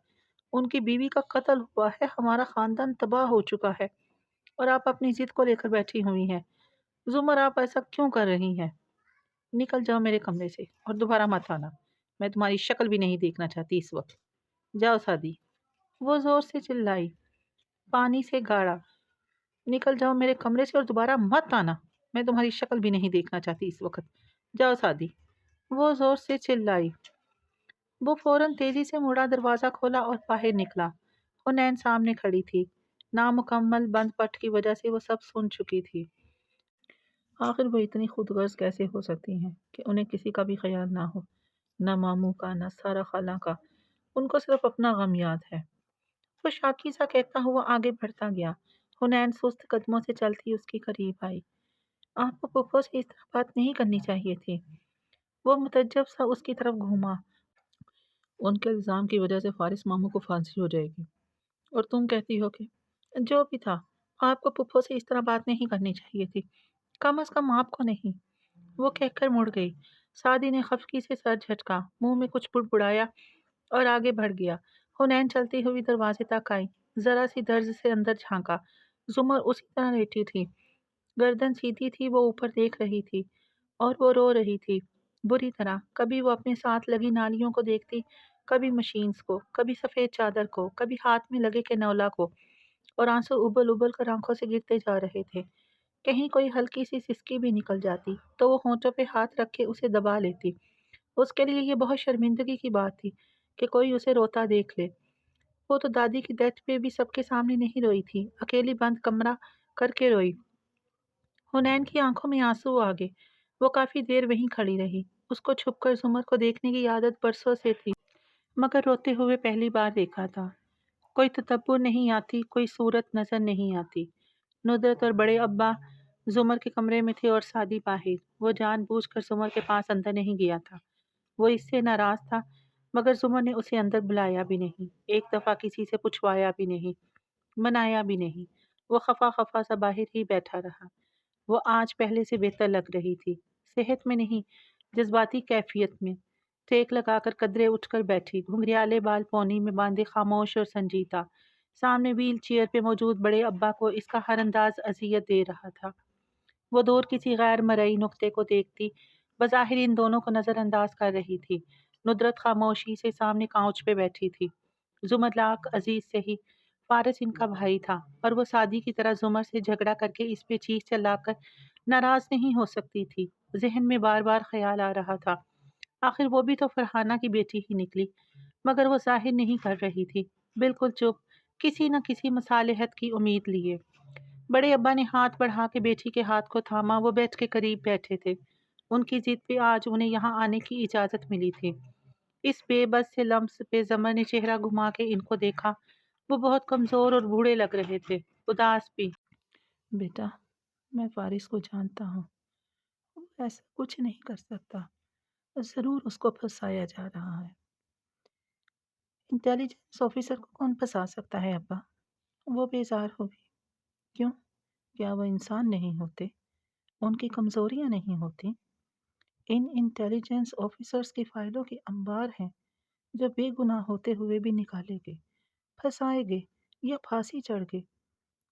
ان کی بیوی کا قتل ہوا ہے، ہمارا خاندان تباہ ہو چکا ہے، اور آپ اپنی ضد کو لے کر بیٹھی ہوئی ہیں۔ زمر، آپ ایسا کیوں کر رہی ہیں؟ نکل جاؤ میرے کمرے سے اور دوبارہ مت آنا، میں تمہاری شکل بھی نہیں دیکھنا چاہتی اس وقت۔ جاؤ سعدی، وہ زور سے چلائی، پانی سے گاڑا۔ نکل جاؤ میرے کمرے سے اور دوبارہ مت آنا، میں تمہاری شکل بھی نہیں دیکھنا چاہتی اس وقت۔ جاؤ سعدی، وہ زور سے چلائی۔ وہ فوراً تیزی سے مڑا، دروازہ کھولا اور باہر نکلا۔ حنین سامنے کھڑی تھی، نامکمل بند پٹ کی وجہ سے وہ سب سن چکی تھی۔ آخر وہ اتنی خود غرض کیسے ہو سکتی ہیں کہ انہیں کسی کا بھی خیال نہ ہو، نہ ماموں کا، نہ سارا خالہ کا، ان کو صرف اپنا غم یاد ہے۔ وہ شاکی سا کہتا ہوا آگے بڑھتا گیا۔ حنین سست قدموں سے چلتی اس کے قریب آئی۔ آپ کو پھپھو سے اس طرح بات نہیں کرنی چاہیے تھی۔ وہ متعجب سا اس کی طرف گھوما۔ ان کے الزام کی وجہ سے فارس ماموں کو پھانسی ہو جائے گی، اور تم کہتی ہو کہ جو بھی تھا، آپ کو پھپھو سے اس طرح بات نہیں کرنی چاہیے تھی، کم از کم آپ کو نہیں۔ وہ کہہ کر مڑ گئی۔ سعدی نے خفگی سے سر جھٹکا، منہ میں کچھ بڑبڑایا اور آگے بڑھ گیا۔ حنین چلتی ہوئی دروازے تک آئی، ذرا سی درز سے اندر جھانکا۔ زمر اسی طرح لیٹی تھی، گردن سیدھی تھی، وہ اوپر دیکھ رہی تھی، اور وہ رو رہی تھی بری طرح۔ کبھی وہ اپنے ساتھ لگی نالیوں کو دیکھتی، کبھی مشینز کو، کبھی سفید چادر کو، کبھی ہاتھ میں لگے کینولا کو، اور آنسو ابل ابل کر آنکھوں سے گرتے جا رہے تھے۔ کہیں کوئی ہلکی سی سسکی بھی نکل جاتی تو وہ ہونٹوں پہ ہاتھ رکھ کے اسے دبا لیتی۔ اس کے لیے یہ بہت شرمندگی کی بات تھی کہ کوئی اسے روتا دیکھ لے۔ وہ تو دادی کی ڈیتھ پہ بھی سب کے سامنے نہیں روئی تھی، اکیلی بند کمرہ کر کے روئی۔ حنین کی آنکھوں میں آنسو آ گئے۔ وہ کافی دیر وہیں کھڑی رہی۔ اس کو چھپ کر زمر کو دیکھنے کی عادت برسوں سے تھی، مگر روتے ہوئے پہلی بار دیکھا تھا۔ کوئی تدبر نہیں آتی، کوئی صورت نظر نہیں آتی۔ ندرت اور بڑے ابا زمر کے کمرے میں تھے اور سعدی باہر۔ وہ جان بوجھ کر زمر کے پاس اندر نہیں گیا تھا۔ وہ اس سے ناراض تھا، مگر زمر نے اسے اندر بلایا بھی نہیں، ایک دفعہ کسی سے پوچھوایا بھی نہیں، منایا بھی نہیں۔ وہ خفا خفا سا باہر ہی بیٹھا رہا۔ وہ آج پہلے سے بہتر لگ رہی تھی، صحت میں نہیں، جذباتی کیفیت میں۔ ٹیک لگا کر قدرے اٹھ کر بیٹھی، گھنگریالے بال پونی میں باندھے، خاموش اور سنجیدہ۔ سامنے ویل چیئر پہ موجود بڑے ابا کو اس کا ہر انداز اذیت دے رہا تھا۔ وہ دور کسی غیر مرئی نقطے کو دیکھتی، بظاہر ان دونوں کو نظر انداز کر رہی تھی۔ ندرت خاموشی سے سامنے کاؤچ پہ بیٹھی تھی۔ زمر لاکھ عزیز سے ہی فارس ان کا بھائی تھا، اور وہ سعدی کی طرح زمر سے جھگڑا کر کے اس پہ چیخ چلا کر ناراض نہیں ہو سکتی تھی۔ ذہن میں بار بار خیال آ رہا تھا، آخر وہ بھی تو فرحانہ کی بیٹی ہی نکلی، مگر وہ ظاہر نہیں کر رہی تھی، بالکل چپ، کسی نہ کسی مصالحت کی امید لیے۔ بڑے ابا نے ہاتھ بڑھا کے بیٹی کے ہاتھ کو تھاما۔ وہ بیٹھ کے قریب بیٹھے تھے، ان کی ضد پہ آج انہیں یہاں آنے کی اجازت ملی تھی۔ اس بے بس سے لمس پہ زمر نے چہرہ گھما کے ان کو دیکھا وہ بہت کمزور اور بوڑھے لگ رہے تھے، اداس بھی۔ بیٹا، میں فارس کو جانتا ہوں، وہ ایسا کچھ نہیں کر سکتا، ضرور اس کو پھنسایا جا رہا ہے۔ انٹیلیجنس آفیسر کو کون پھنسا سکتا ہے ابا؟ وہ بیزار ہوگی۔ کیوں؟ کیا وہ انسان نہیں ہوتے؟ ان کی کمزوریاں نہیں ہوتی؟ ان انٹیلیجنس آفیسرز کی فائلوں کے انبار ہیں جو بے گناہ ہوتے ہوئے بھی نکالے گئے، پھنسائے گئے یا پھانسی چڑھ گئے۔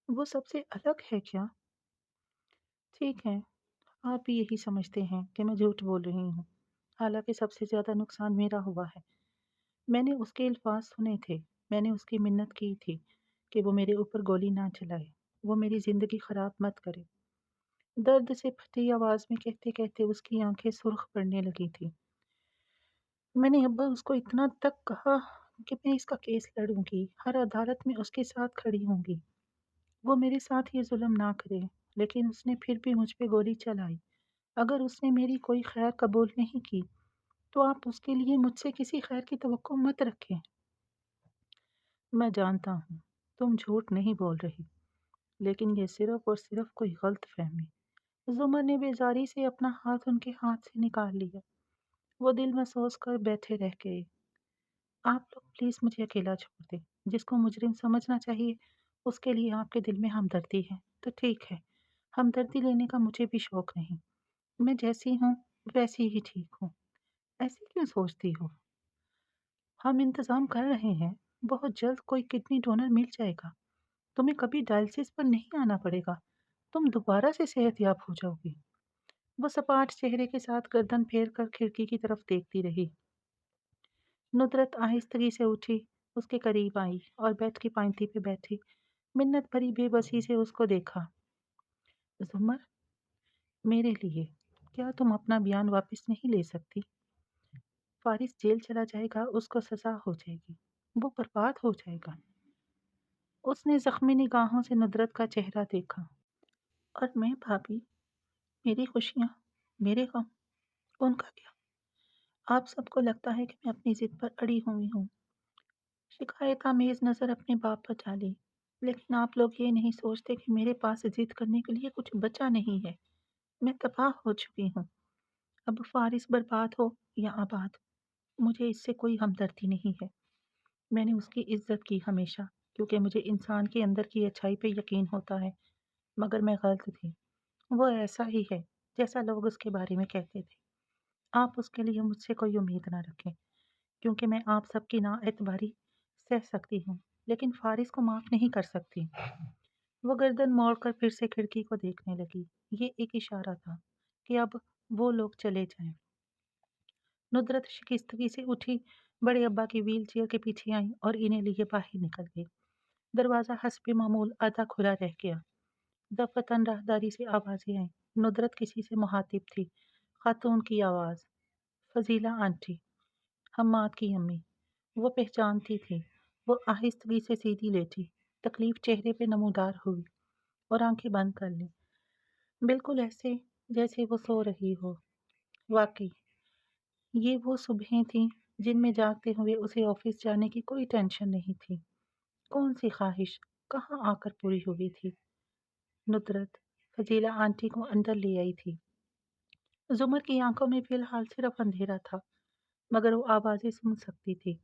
وہ سب سے الگ ہے کیا؟ ٹھیک ہے، آپ بھی یہی سمجھتے ہیں کہ میں جھوٹ بول رہی ہوں، حالانکہ سب سے زیادہ نقصان میرا ہوا ہے۔ میں نے اس کے الفاظ سنے تھے، میں نے اس کی منت کی تھی کہ وہ میرے اوپر گولی نہ چلائے، وہ میری زندگی خراب مت کرے۔ درد سے پھٹی آواز میں کہتے کہتے اس کی آنکھیں سرخ پڑنے لگی تھی۔ میں نے ابا اس کو اتنا تک کہا کہ میں اس کا کیس لڑوں گی، ہر عدالت میں اس کے ساتھ کھڑی ہوں گی، وہ میرے ساتھ یہ ظلم نہ کرے، لیکن اس نے پھر بھی مجھ پہ گولی چلائی۔ اگر اس نے میری کوئی خیر قبول نہیں کی تو آپ اس کے لیے مجھ سے کسی خیر کی توقع مت رکھیں۔ میں جانتا ہوں تم جھوٹ نہیں بول رہی، لیکن یہ صرف اور صرف کوئی غلط فہمی۔ زمر نے بیزاری سے اپنا ہاتھ ان کے ہاتھ سے نکال لیا۔ وہ دل میں سوچ کر بیٹھے رہ گئے۔ آپ لوگ پلیز مجھے اکیلا چھوڑ دیں، جس کو مجرم سمجھنا چاہیے اس کے لیے آپ کے دل میں ہمدردی ہے تو ٹھیک ہے، ہمدردی لینے کا مجھے بھی شوق نہیں، میں جیسی ہوں ویسی ہی ٹھیک ہوں۔ ایسے کیوں سوچتی ہو؟ ہم انتظام کر رہے ہیں، بہت جلد کوئی کڈنی ڈونر مل جائے گا، تمہیں کبھی ڈائلسس پر نہیں آنا پڑے گا، تم دوبارہ سے صحت یاب ہو جاؤ گی۔ وہ سپاٹ چہرے کے ساتھ گردن پھیر کر کھڑکی کی طرف دیکھتی رہی۔ ندرت آہستگی سے اٹھی، اس کے قریب آئی اور بیڈ کی پائنتی پہ بیٹھی منت بھری بے بسی سے اس کو دیکھا۔ زمر، میرے لیے کیا تم اپنا بیان واپس نہیں لے سکتی؟ فارس جیل چلا جائے گا، اس کو سزا ہو جائے گی، وہ برباد ہو جائے گا۔ اس نے زخمی نگاہوں سے ندرت کا چہرہ دیکھا۔ اور میں بھابھی، میری خوشیاں، میرے غم، ان کا کیا؟ آپ سب کو لگتا ہے کہ میں اپنی ضد پر اڑی ہوئی ہوں، شکایت آمیز نظر اپنے باپ پر ڈالی، لیکن آپ لوگ یہ نہیں سوچتے کہ میرے پاس ضد کرنے کے لیے کچھ بچا نہیں ہے، میں تباہ ہو چکی ہوں۔ اب فارس برباد ہو یا آباد، مجھے اس سے کوئی ہمدردی نہیں ہے۔ میں نے اس کی عزت کی ہمیشہ، کیونکہ مجھے انسان کے اندر کی اچھائی پہ یقین ہوتا ہے، مگر میں غلط تھی۔ وہ ایسا ہی ہے جیسا لوگ اس کے بارے میں کہتے تھے۔ آپ اس کے لیے مجھ سے کوئی امید نہ رکھیں، کیونکہ میں آپ سب کی نااعتباری سہ سکتی ہوں، لیکن فارس کو معاف نہیں کر سکتی۔ وہ گردن موڑ کر پھر سے کھڑکی کو دیکھنے لگی۔ یہ ایک اشارہ تھا کہ اب وہ لوگ چلے جائیں۔ ندرت شکستگی سے اٹھی، بڑے ابا کی ویل چیئر کے پیچھے آئیں اور انہیں لیے باہر نکل گئی۔ دروازہ حسب معمول آدھا کھلا رہ گیا۔ دفتن راہداری سے آوازیں آئیں۔ ندرت کسی سے مخاطب تھی۔ خاتون کی آواز، فضیلہ آنٹی، حماد کی امی۔ وہ پہچانتی تھی۔ وہ آہستگی سے سیدھی لیٹی، تکلیف چہرے پہ نمودار ہوئی اور آنکھیں بند کر لی، بالکل ایسے جیسے وہ سو رہی ہو۔ واقعی یہ وہ صبحیں تھیں جن میں جاگتے ہوئے اسے آفس جانے کی کوئی ٹینشن نہیں تھی۔ کون سی خواہش کہاں آ کر پوری ہوئی تھی؟ ندرت فضیلہ آنٹی کو اندر لے آئی تھی۔ زمر کی آنکھوں میں فی الحال صرف اندھیرا تھا، مگر وہ آوازیں سن سکتی تھی۔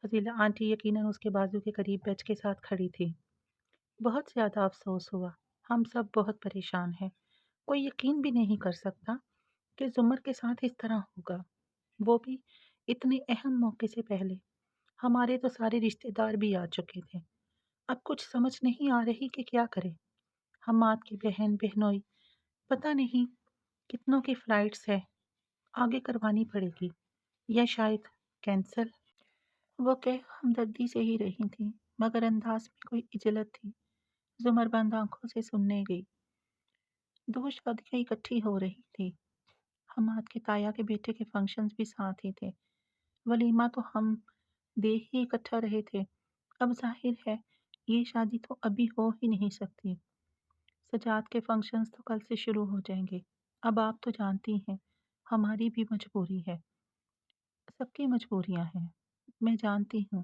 فضیلہ آنٹی یقیناً اس کے بازو کے قریب بیچ کے ساتھ کھڑی تھی۔ بہت زیادہ افسوس ہوا، ہم سب بہت پریشان ہیں۔ کوئی یقین بھی نہیں کر سکتا کہ زمر کے ساتھ اس طرح ہوگا، وہ بھی اتنے اہم موقع سے پہلے۔ ہمارے تو سارے رشتہ دار بھی آ چکے تھے، اب کچھ سمجھ نہیں آ رہی کہ کیا کرے۔ حماد کی بہن بہنوئی، پتہ نہیں کتنوں کی فلائٹس ہے، آگے کروانی پڑے گی یا شاید کینسل۔ وہ کہ ہمدردی سے ہی رہی تھی، مگر انداز میں کوئی عجلت تھی۔ زمر بند آنکھوں سے سننے گئی۔ دو شادیاں اکٹھی ہو رہی تھی۔ حماد کے تایا کے بیٹے کے فنکشنز بھی ساتھ ہی تھے۔ ولیمہ تو ہم دے ہی اکٹھا رہے تھے۔ اب ظاہر ہے یہ شادی تو ابھی ہو ہی نہیں سکتی۔ سجاد کے فنکشنز تو کل سے شروع ہو جائیں گے۔ اب آپ تو جانتی ہیں ہماری بھی مجبوری ہے، سب کی مجبوریاں ہیں، میں جانتی ہوں،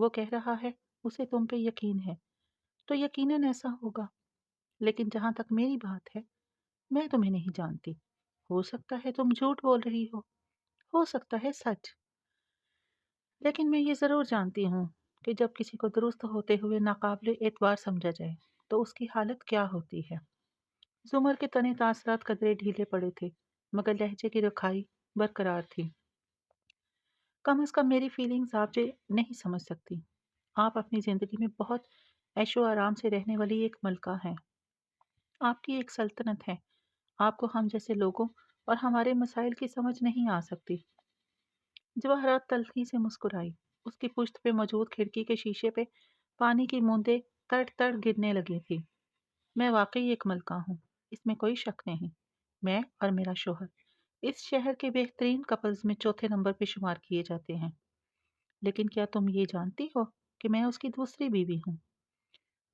وہ کہہ رہا ہے اسے تم پہ یقین ہے، تو یقیناً ایسا ہوگا، لیکن جہاں تک میری بات ہے، میں تمہیں نہیں جانتی۔ ہو سکتا ہے تم جھوٹ بول رہی ہو سکتا ہے سچ، لیکن میں یہ ضرور جانتی ہوں کہ جب کسی کو درست ہوتے ہوئے ناقابل اعتبار سمجھا جائے تو اس کی حالت کیا ہوتی ہے۔ زمر کے تنے تاثرات قدرے ڈھیلے پڑے تھے، مگر لہجے کی رکھائی برقرار تھی۔ کم از کم میری فیلنگز آپ نہیں سمجھ سکتی۔ آپ اپنی زندگی میں بہت عیش و آرام سے رہنے والی ایک ملکہ ہیں۔ آپ کی ایک سلطنت ہے۔ آپ کو ہم جیسے لوگوں اور ہمارے مسائل کی سمجھ نہیں آ سکتی۔ جواہرات تلخی سے مسکرائی۔ اس کی پشت پہ موجود کھڑکی کے شیشے پہ پانی کی بوندیں تڑ تڑ گرنے لگی تھی۔ میں واقعی ایک ملکہ ہوں، اس میں کوئی شک نہیں۔ میں اور میرا شوہر اس شہر کے بہترین کپلز میں چوتھے نمبر پہ شمار کیے جاتے ہیں۔ لیکن کیا تم یہ جانتی ہو کہ میں اس کی دوسری بیوی ہوں؟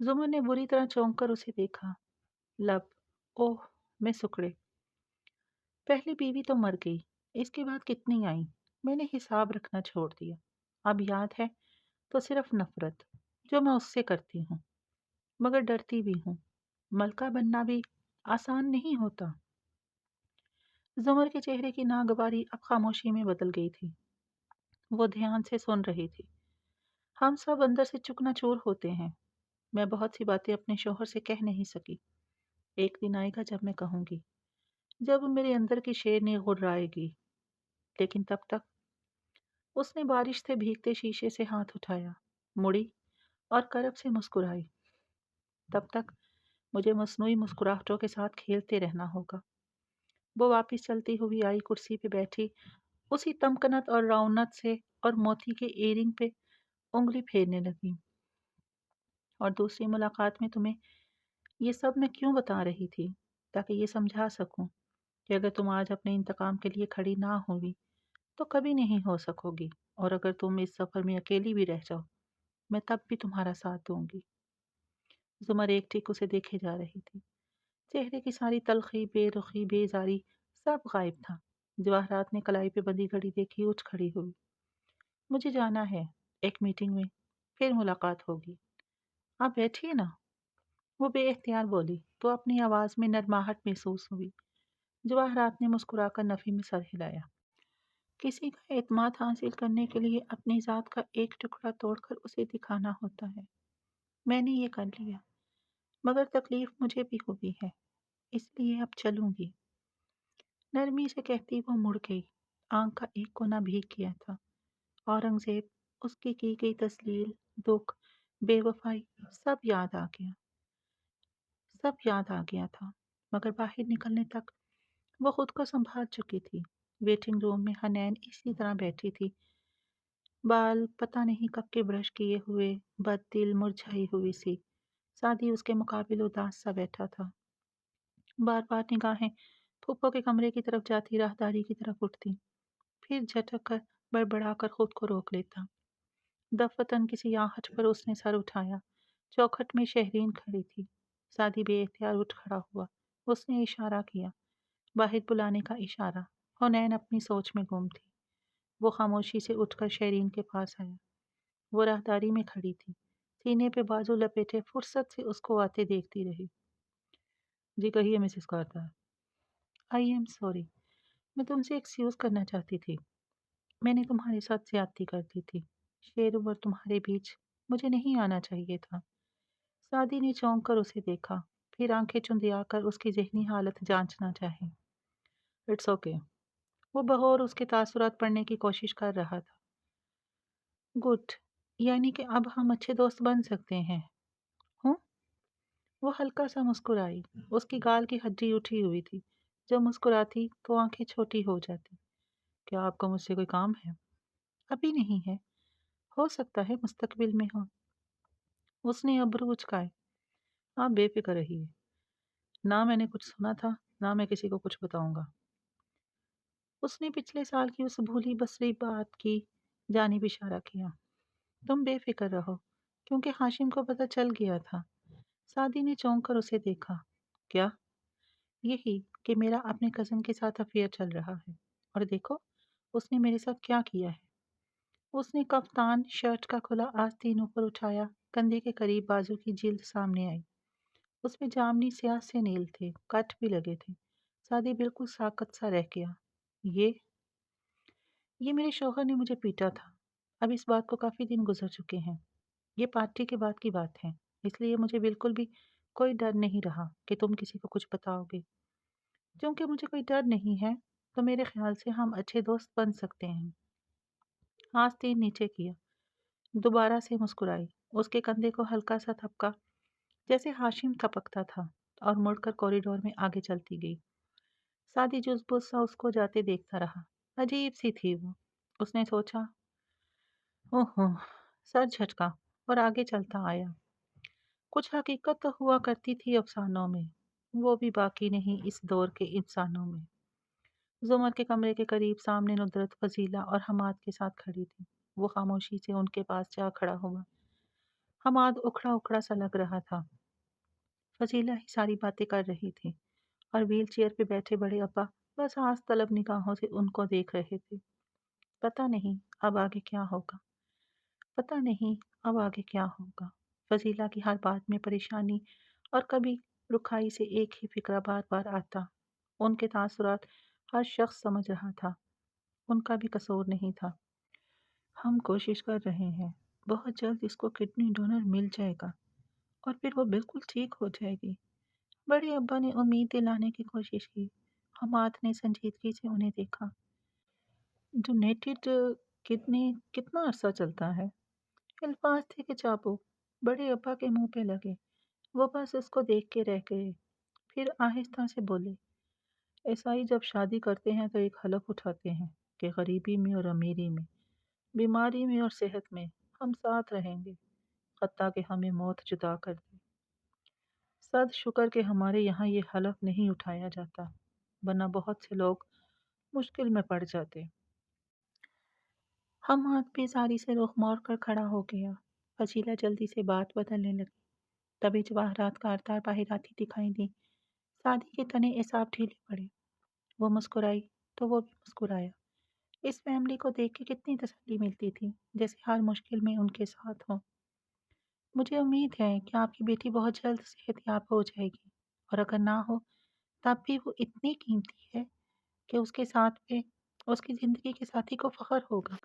زمر نے بری طرح چونک کر اسے دیکھا۔ لب، اوہ، میں سکڑے۔ پہلی بیوی تو مر گئی، اس کے بعد کتنی آئیں؟ میں نے حساب رکھنا چھوڑ دیا۔ اب یاد ہے تو صرف نفرت، جو میں اس سے کرتی ہوں، مگر ڈرتی بھی ہوں۔ ملکہ بننا بھی آسان نہیں ہوتا۔ زمر کے چہرے کی ناگواری اب خاموشی میں بدل گئی تھی۔ وہ دھیان سے سن رہی تھی۔ ہم سب اندر سے چکنا چور ہوتے ہیں۔ میں بہت سی باتیں اپنے شوہر سے کہہ نہیں سکی۔ ایک دن آئے گا جب میں کہوں گی، جب میرے اندر کی شیرنی غرائے گی، لیکن تب تک۔ اس نے بارش سے بھیگتے شیشے سے ہاتھ اٹھایا، مڑی اور کرب سے مسکرائی۔ تب تک مجھے مصنوعی مسکراہٹوں کے ساتھ کھیلتے رہنا ہوگا۔ وہ واپس چلتی ہوئی آئی، کرسی پہ بیٹھی، اسی تمکنت اور رونت سے اور موتی کے ایئرنگ پہ انگلی پھیرنے لگی۔ اور دوسری ملاقات میں تمہیں یہ سب میں کیوں بتا رہی تھی؟ تاکہ یہ سمجھا سکوں کہ اگر تم آج اپنے انتقام کے لیے کھڑی نہ ہوئی تو کبھی نہیں ہو سکو گی، اور اگر تم اس سفر میں اکیلی بھی رہ جاؤ، میں تب بھی تمہارا ساتھ دوں گی۔ زمر ایک ٹھیک اسے دیکھے جا رہی تھی۔ چہرے کی ساری تلخی، بے رخی، بیزاری سب غائب تھا۔ جواہرات نے کلائی پہ بندھی گھڑی دیکھی، اٹھ کھڑی ہوئی۔ مجھے جانا ہے، ایک میٹنگ میں، پھر ملاقات ہوگی۔ آپ بیٹھیے نا، وہ بے اختیار بولی تو اپنی آواز میں نرماہٹ محسوس ہوئی۔ جواہرات نے مسکرا کر نفی میں سر ہلایا۔ کسی کا اعتماد حاصل کرنے کے لیے اپنی ذات کا ایک ٹکڑا توڑ کر اسے دکھانا ہوتا ہے۔ میں نے یہ کر لیا، مگر تکلیف مجھے بھی ہوئی ہے، اس لیے اب چلوں گی۔ نرمی سے کہتی وہ مڑ گئی۔ آنکھ کا ایک کونا بھیگ گیا تھا۔ اورنگزیب، اس کی گئی تذلیل، دکھ، بے وفائی، سب یاد آ گیا تھا، مگر باہر نکلنے تک وہ خود کو سنبھال چکی تھی۔ ویٹنگ روم میں حنین اسی طرح بیٹھی تھی، بال پتہ نہیں کب کے برش کیے ہوئے، بد دل، مرجھائی ہوئی سی۔ سادی اس کے مقابل اداس سا بیٹھا تھا۔ بار بار نگاہیں پھوپھو کے کمرے کی طرف جاتی، راہداری کی طرف اٹھتی، پھر جھٹک کر بڑبڑا کر خود کو روک لیتا۔ دفتن کسی آہٹ پر اس نے سر اٹھایا۔ چوکھٹ میں شہرین کھڑی تھی۔ سادی بے اختیار اٹھ کھڑا ہوا۔ اس نے اشارہ کیا، باہر بلانے کا اشارہ۔ حنین اپنی سوچ میں گم تھی۔ وہ خاموشی سے اٹھ کر شہرین کے پاس آیا۔ وہ راہداری میں کھڑی تھی، سینے پہ بازو لپیٹے، فرصت سے اس کو آتے دیکھتی رہی۔ جی کہیے مسز کارتر۔ آئی ایم سوری، میں تم سے ایکسکیوز کرنا چاہتی تھی۔ میں نے تمہارے ساتھ زیادتی کر دی تھی۔ شیر اور تمہارے بیچ مجھے نہیں آنا چاہیے تھا۔ سادی نے چونک کر اسے دیکھا، پھر آنکھیں چندیا کر اس کی ذہنی حالت جانچنا چاہی۔ It's okay. وہ بغور اس کے تاثرات پڑھنے کی کوشش کر رہا تھا۔ گڈ، یعنی کہ اب ہم اچھے دوست بن سکتے ہیں۔ ہوں؟ وہ ہلکا سا مسکرائی۔ اس کی گال کی ہڈی اٹھی ہوئی تھی۔ جب مسکراتی تو آنکھیں چھوٹی ہو جاتی۔ کیا آپ کو مجھ سے کوئی کام ہے؟ ابھی نہیں ہے، ہو سکتا ہے مستقبل میں ہو۔ اس نے ابرو اچکائے۔ آپ بے فکر رہیے، نہ میں نے کچھ سنا تھا، نہ میں کسی کو کچھ بتاؤں گا۔ اس نے پچھلے سال کی اس بھولی بسری بات کی جانب اشارہ کیا۔ تم بے فکر رہو، کیونکہ ہاشم کو پتہ چل گیا تھا۔ سادی نے چونک کر اسے دیکھا۔ کیا؟ یہی کہ میرا اپنے کزن کے ساتھ افیئر چل رہا ہے، اور دیکھو اس نے میرے ساتھ کیا کیا ہے۔ اس نے کفتان شرٹ کا کھلا آستین اوپر اٹھایا، کندھے کے قریب بازو کی جلد سامنے آئی۔ اس میں جامنی سیاہ سے نیل تھے، کٹ بھی لگے تھے۔ سادی بالکل ساکت سا رہ گیا۔ یہ یہ میرے شوہر نے مجھے پیٹا تھا۔ اب اس بات کو کافی دن گزر چکے ہیں۔ یہ پارٹی کے بعد کی بات ہے، اس لیے مجھے بالکل بھی کوئی ڈر نہیں رہا کہ تم کسی کو کچھ بتاؤ گے۔ کیونکہ مجھے کوئی ڈر نہیں ہے تو میرے خیال سے ہم اچھے دوست بن سکتے ہیں۔ آستین نیچے کیا، دوبارہ سے مسکرائی، اس کے کندھے کو ہلکا سا تھپکا جیسے ہاشم تھپکتا تھا، اور مڑ کر کوریڈور میں آگے چلتی گئی۔ سادی جز بز سا اس کو جاتے دیکھتا رہا۔ عجیب سی تھی وہ، اس نے سوچا۔ اوہ، سر جھٹکا اور آگے چلتا آیا۔ کچھ حقیقت تو ہوا کرتی تھی افسانوں میں، وہ بھی باقی نہیں اس دور کے انسانوں میں۔ زمر کے کمرے کے قریب سامنے ندرت، فضیلہ اور حماد کے ساتھ کھڑی تھی۔ وہ خاموشی سے ان کے پاس جا کھڑا ہوا۔ حماد اکھڑا اکھڑا سا لگ رہا تھا۔ فضیلہ ہی ساری باتیں کر رہی تھی، اور ویل چیئر پہ بیٹھے بڑے ابا بس آس طلب نگاہوں سے ان کو دیکھ رہے تھے۔ پتہ نہیں اب آگے کیا ہوگا، پتہ نہیں اب آگے کیا ہوگا۔ فضیلہ کی ہر بات میں پریشانی اور کبھی رکھائی سے ایک ہی فکرہ بار بار آتا۔ ان کے تاثرات ہر شخص سمجھ رہا تھا، ان کا بھی قصور نہیں تھا۔ ہم کوشش کر رہے ہیں، بہت جلد اس کو کڈنی ڈونر مل جائے گا اور پھر وہ بالکل ٹھیک ہو جائے گی۔ بڑے ابا نے امید دلانے کی کوشش کی۔ حماد نے سنجیدگی سے انہیں دیکھا۔ ڈونیٹڈ کڈنی کتنا عرصہ چلتا ہے؟ الفاظ تھے کہ چابک بڑے ابا کے منہ پہ لگے۔ وہ بس اس کو دیکھ کے رہ گئے، پھر آہستہ سے بولے، عیسائی جب شادی کرتے ہیں تو ایک حلف اٹھاتے ہیں کہ غریبی میں اور امیری میں، بیماری میں اور صحت میں ہم ساتھ رہیں گے، حتیٰ کہ ہمیں موت جدا کر دے۔ صد شکر کہ ہمارے یہاں یہ حلف نہیں اٹھایا جاتا، ورنہ بہت سے لوگ مشکل میں پڑ جاتے۔ حماد بیزاری سے رخ موڑ کر کھڑا ہو گیا۔ فضیلہ جلدی سے بات بدلنے لگی۔ تبھی جواہرات کاردار باہر آتی دکھائی دی۔ سادی کے تنے اعصاب ڈھیلے پڑے۔ وہ مسکرائی تو وہ بھی مسکرایا۔ اس فیملی کو دیکھ کے کتنی تسلی ملتی تھی، جیسے ہر مشکل میں ان کے ساتھ ہو۔ مجھے امید ہے کہ آپ کی بیٹی بہت جلد صحت یاب ہو جائے گی، اور اگر نہ ہو تب بھی وہ اتنی قیمتی ہے کہ اس کے ساتھ پہ اس کی زندگی کے ساتھی کو فخر ہوگا۔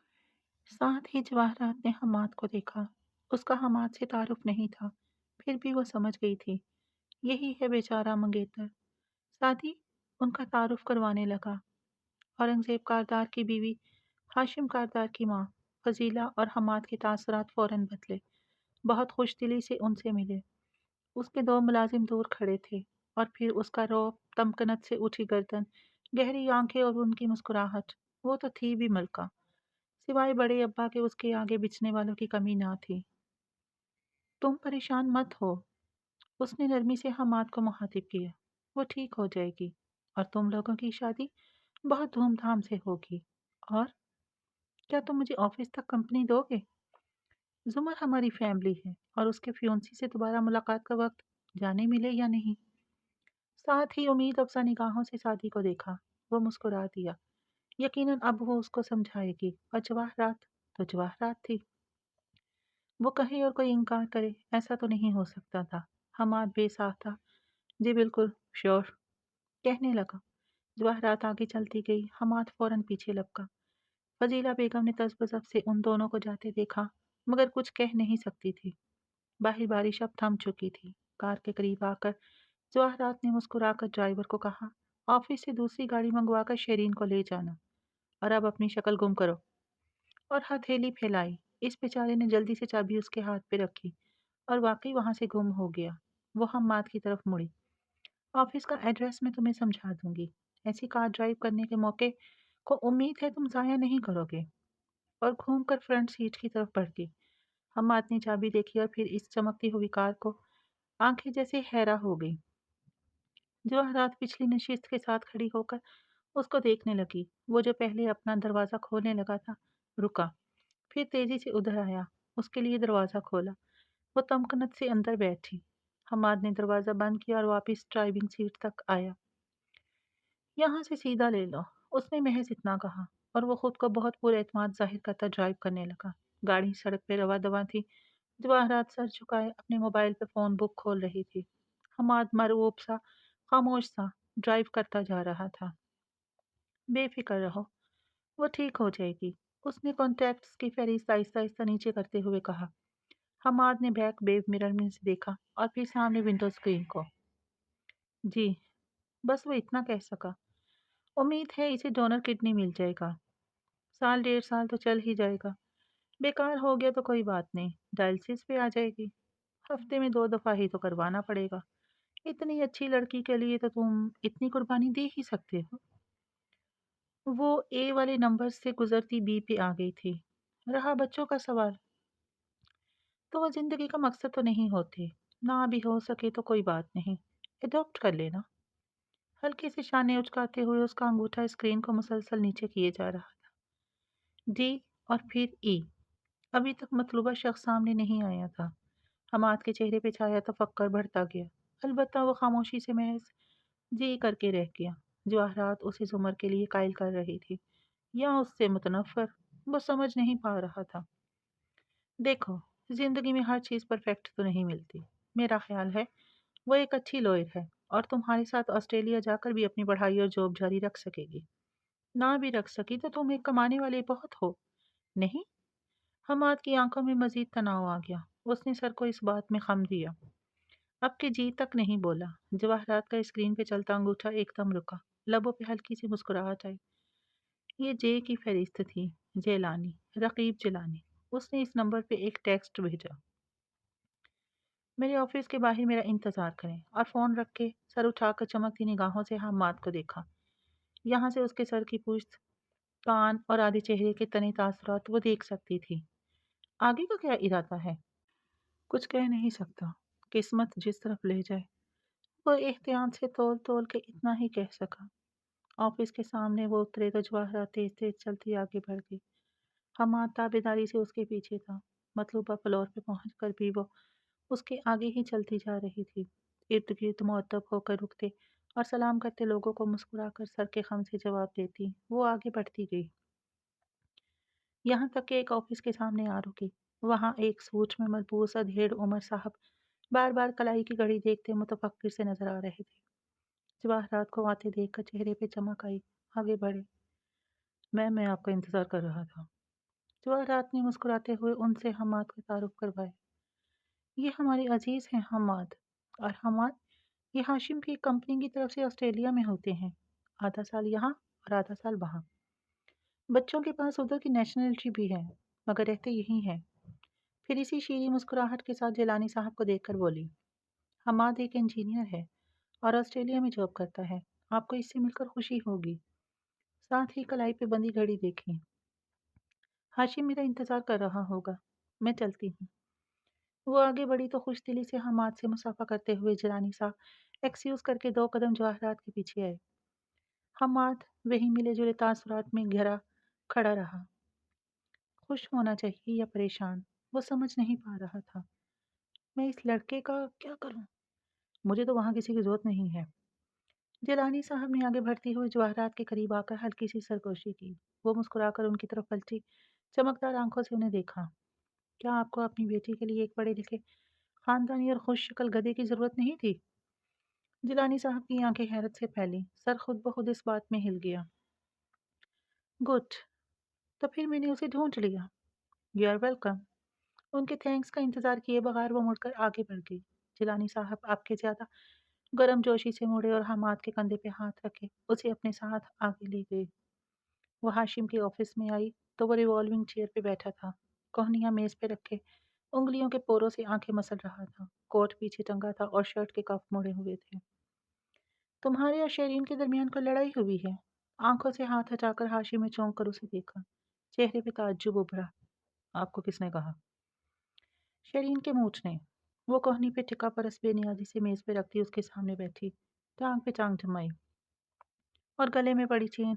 ساتھ ہی جواہرات نے حماد کو دیکھا۔ اس کا حماد سے تعارف نہیں تھا، پھر بھی وہ سمجھ گئی تھی، یہی ہے بیچارہ منگیتر۔ سادی ان کا تعارف کروانے لگا۔ اورنگزیب کاردار کی بیوی، ہاشم کاردار کی ماں۔ فضیلہ اور حماد کے تاثرات فوراً بدلے، بہت خوش دلی سے ان سے ملے۔ اس کے دو ملازم دور کھڑے تھے، اور پھر اس کا رعب، تمکنت سے اٹھی گردن، گہری آنکھیں اور ان کی مسکراہٹ، وہ تو تھی بھی ملکہ۔ سوائے بڑے ابا کے اس کے آگے بچنے والوں کی کمی نہ تھی۔ تم پریشان مت ہو، اس نے نرمی سے حماد کو مخاطب کیا، وہ ٹھیک ہو جائے گی، اور تم لوگوں کی شادی بہت دھوم دھام سے ہوگی۔ اور کیا تم مجھے آفس تک کمپنی دو گے؟ زمر ہماری فیملی ہے، اور اس کے فیونسی سے دوبارہ ملاقات کا وقت جانے ملے یا نہیں۔ ساتھ ہی امید افزا نگاہوں سے سادی کو دیکھا۔ وہ مسکرا دیا۔ یقیناً اب وہ اس کو سمجھائے گی، اور جواہرات تو جواہرات تھی، وہ کہے اور کوئی انکار کرے، ایسا تو نہیں ہو سکتا تھا۔ حماد بے ساکھ تھا۔ جی بالکل، شور کہنے لگا۔ جواہرات آگے چلتی گئی، حماد فوراً پیچھے لپکا۔ فضیلہ بیگم نے تذبذب سے ان دونوں کو جاتے دیکھا، مگر کچھ کہہ نہیں سکتی تھی۔ باہر بارش اب تھم چکی تھی۔ کار کے قریب آ کر جواہرات نے مسکرا کر ڈرائیور کو کہا، آفس سے دوسری گاڑی منگوا کر شیرین کو لے جانا، اور اب اپنی شکل گم کرو۔ اور ہتھیلی پھیلائی۔ اس بیچارے نے جلدی سے چابی اس کے ہاتھ پہ رکھی، اور واقعی وہاں سے گم ہو گیا۔ وہ حماد کی طرف مڑی۔ آفس کا ایڈریس میں تمہیں سمجھا دوں گی۔ ایسی کار ڈرائیو کرنے کے موقع کو امید ہے تم ضائع نہیں کرو گے۔ اور گھوم کر فرنٹ سیٹ کی طرف بڑھ گئی۔ حماد نے چابی دیکھی اور پھر اس چمکتی ہوئی کار کو، آنکھیں جیسے حیرہ ہو گئی۔ جواہرات پچھلی نشست کے ساتھ کھڑی ہو کر اس کو دیکھنے لگی۔ وہ جو پہلے اپنا دروازہ کھولنے لگا تھا، رکا، پھر تیزی سے ادھر آیا، اس کے لیے دروازہ کھولا۔ وہ تمکنت سے اندر بیٹھی۔ حماد نے دروازہ بند کیا اور واپس ڈرائیونگ سیٹ تک آیا۔ یہاں سے سیدھا لے لو، اس نے محض اتنا کہا۔ اور وہ خود کو بہت پُر اعتماد ظاہر کرتا ڈرائیو کرنے لگا۔ گاڑی سڑک پہ رواں دواں تھی۔ جواہرات سر جھکائے اپنے موبائل پہ فون بک کھول رہی تھی۔ حماد مرعوب سا، خاموش سا ڈرائیو کرتا جا رہا تھا۔ بے فکر رہو، وہ ٹھیک ہو جائے گی، اس نے کانٹیکٹس کی فہرست آہستہ آہستہ نیچے کرتے ہوئے کہا۔ حماد نے بیک بیو مرر میں سے دیکھا اور پھر سامنے ونڈو اسکرین کو۔ جی، بس وہ اتنا کہہ سکا۔ امید ہے اسے ڈونر کڈنی مل جائے گا۔ سال 1.5 سال تو چل ہی جائے گا۔ بیکار ہو گیا تو کوئی بات نہیں، ڈائلسس پہ آ جائے گی۔ ہفتے میں 2 دفعہ ہی تو کروانا پڑے گا۔ اتنی اچھی لڑکی کے لیے تو تم اتنی قربانی دے ہی سکتے ہو۔ وہ اے والے نمبر سے گزرتی بی پہ آ گئی تھی۔ رہا بچوں کا سوال، تو وہ زندگی کا مقصد تو نہیں ہوتے، نہ بھی ہو سکے تو کوئی بات نہیں، اڈاپٹ کر لینا۔ ہلکے سے شانے اچکاتے ہوئے اس کا انگوٹھا اسکرین کو مسلسل نیچے کیے جا رہا تھا۔ ڈی اور پھر ای۔ ابھی تک مطلوبہ شخص سامنے نہیں آیا تھا۔ حماد کے چہرے پہ چھایا تفکر بڑھتا گیا، البتہ وہ خاموشی سے محض جی کر کے رہ گیا۔ جواہرات اسے عمر کے لیے قائل کر رہی تھی یا اس سے متنفر، وہ سمجھ نہیں پا رہا تھا۔ دیکھو، زندگی میں ہر چیز پرفیکٹ تو نہیں ملتی۔ میرا خیال ہے وہ ایک اچھی لوئر ہے اور تمہارے ساتھ آسٹریلیا جا کر بھی اپنی پڑھائی اور جاب جاری رکھ سکے گی۔ نہ بھی رکھ سکی تو تم ایک کمانے والے بہت ہو، نہیں؟ حماد کی آنکھوں میں مزید تناؤ آ گیا۔ اس نے سر کو اس بات میں خم دیا۔ اب کے جی تک نہیں بولا۔ جواہرات کا اسکرین پہ چلتا انگوٹھا ایک دم رکا، لبوں پہ ہلکی سی مسکراہٹ آئی۔ یہ جے کی فہرست تھی، جیلانی، رقیب جیلانی۔ اس نے اس نمبر پہ ایک ٹیکسٹ بھیجا۔ میرے آفس کے باہر میرا انتظار کریں، اور فون رکھ کے سر اٹھا کر چمکتی نگاہوں سے حماد کو دیکھا۔ یہاں سے اس کے سر کی پوچھ، کان اور آدھے چہرے کے تنے تاثرات وہ دیکھ سکتی تھی۔ آگے کا کیا ارادہ ہے؟ کچھ کہہ نہیں سکتا، قسمت جس طرف لے جائے۔ وہ احتیاط سے تول تول کے اتنا ہی کہہ سکا۔ آفس کے سامنے وہ اترے تو جواہرات تیز تیز چلتی آگے بڑھ گئی۔ حماد تابعداری سے اس کے پیچھے تھا۔ مطلوبہ فلور پہ پہنچ کر بھی وہ اس کے آگے ہی چلتی جا رہی تھی۔ ارد گرد مؤدب ہو کر رکتے اور سلام کرتے لوگوں کو مسکرا کر سر کے خم سے جواب دیتی وہ آگے بڑھتی گئی، یہاں تک کہ ایک آفس کے سامنے آ رکی۔ وہاں ایک سوچ میں ملبوس ادھیڑ عمر صاحب بار بار کلائی کی گھڑی دیکھتے متفکر سے نظر آ رہے تھے۔ جواہرات کو آتے دیکھ کر چہرے پہ چمک آئی۔ آگے بڑھے۔ میں آپ کا انتظار کر رہا تھا۔ جواہرات نے مسکراتے ہوئے ان سے حماد کا تعارف کروایا۔ یہ ہمارے عزیز ہیں حماد، اور حماد یہ ہاشم کی کمپنی کی طرف سے آسٹریلیا میں ہوتے ہیں، آدھا سال یہاں اور آدھا سال وہاں۔ بچوں کے پاس ادھر کی نیشنلٹی بھی ہے، مگر رہتے یہی ہیں۔ پھر اسی شیریں مسکراہٹ کے ساتھ جیلانی صاحب کو دیکھ کر بولی، حماد ایک انجینئر ہے اور آسٹریلیا میں جاب کرتا ہے، آپ کو اس سے مل کر خوشی ہوگی۔ ساتھ ہی کلائی پہ بندی گھڑی دیکھی۔ ہاشم میرا انتظار کر رہا ہوگا، میں چلتی ہوں۔ وہ آگے بڑھی تو خوش دلی سے حماد سے مصافحہ کرتے ہوئے جیلانی صاحب ایکسکیوز کر کے 2 قدم جواہرات کے پیچھے آئے۔ حماد وہی ملے جلے تاثرات میں گھرا کھڑا رہا۔ خوش ہونا چاہیے یا پریشان، وہ سمجھ نہیں پا رہا تھا۔ میں اس لڑکے کا کیا کروں؟ مجھے تو وہاں کسی کی ضرورت نہیں ہے۔ جیلانی صاحب نے آگے بڑھتی ہوئی جواہرات کے قریب آ کر ہلکی سی سرگوشی کی۔ وہ مسکرا کر ان کی طرف پلٹی، چمکدار آنکھوں سے انہیں دیکھا۔ کیا آپ کو اپنی بیٹی کے لیے ایک پڑھے لکھے، خاندانی اور خوش شکل گدھے کی ضرورت نہیں تھی؟ جیلانی صاحب کی آنکھیں حیرت سے پھیلی، سر خود بخود اس بات میں ہل گیا۔ گڈ، تو پھر میں نے اسے ڈھونڈ لیا۔ You are welcome. ان کے تھینکس کا انتظار کیے بغیر وہ مڑ کر آگے بڑھ گئی۔ جیلانی صاحب آپ کے زیادہ گرم جوشی سے مڑے اور حماد کے کندھے پہ ہاتھ رکھے اسے اپنے ساتھ آگے لے گئے۔ وہ ہاشم کے آفس میں آئی تو وہ ریوالونگ چیئر پہ بیٹھا تھا، کوہنیاں میز پہ رکھے انگلیوں کے پوروں سے آنکھیں مسل رہا تھا۔ کوٹ پیچھے ٹنگا تھا اور شرٹ کے کف مڑے ہوئے تھے۔ تمہارے اور شیرین کے درمیان کوئی لڑائی ہوئی ہے؟ آنکھوں سے ہاتھ ہٹا کر ہاشم نے چونک کر اسے دیکھا۔ چہرے پہ تعجب ابھرا۔ آپ کو کس نے کہا؟ شیرین کے مونچھ نے۔ وہ کوہنی پہ ٹکا پرس بے نیازی سے میز پہ رکھتی اس کے سامنے بیٹھی، ٹانگ پہ ٹانگ جمائی اور گلے میں پڑی چین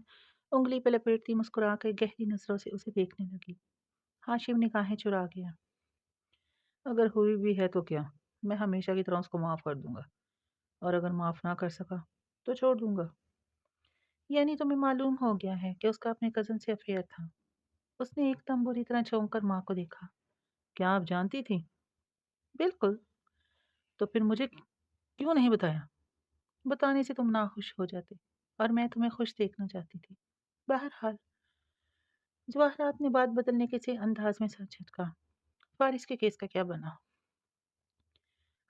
انگلی پہ لپیٹتی مسکرا کر گہری نظروں سے اسے دیکھنے لگی۔ ہاشم نگاہیں چرا گیا۔ اگر ہوئی بھی ہے تو کیا، میں ہمیشہ کی طرح اس کو معاف کر دوں گا، اور اگر معاف نہ کر سکا تو چھوڑ دوں گا۔ یعنی تمہیں معلوم ہو گیا ہے کہ اس کا اپنے کزن سے افیئر تھا؟ اس نے ایک دم بری طرح چونک کر ماں کو دیکھا۔ کیا آپ جانتی تھی؟ بالکل۔ تو پھر مجھے کیوں نہیں بتایا؟ بتانے سے تم ناخوش ہو جاتے، اور میں تمہیں خوش دیکھنا چاہتی تھی۔ بہرحال، جواہرات نے بات بدلنے کے سے انداز میں سر جھٹکا۔ فارس کے کیس کا کیا بنا؟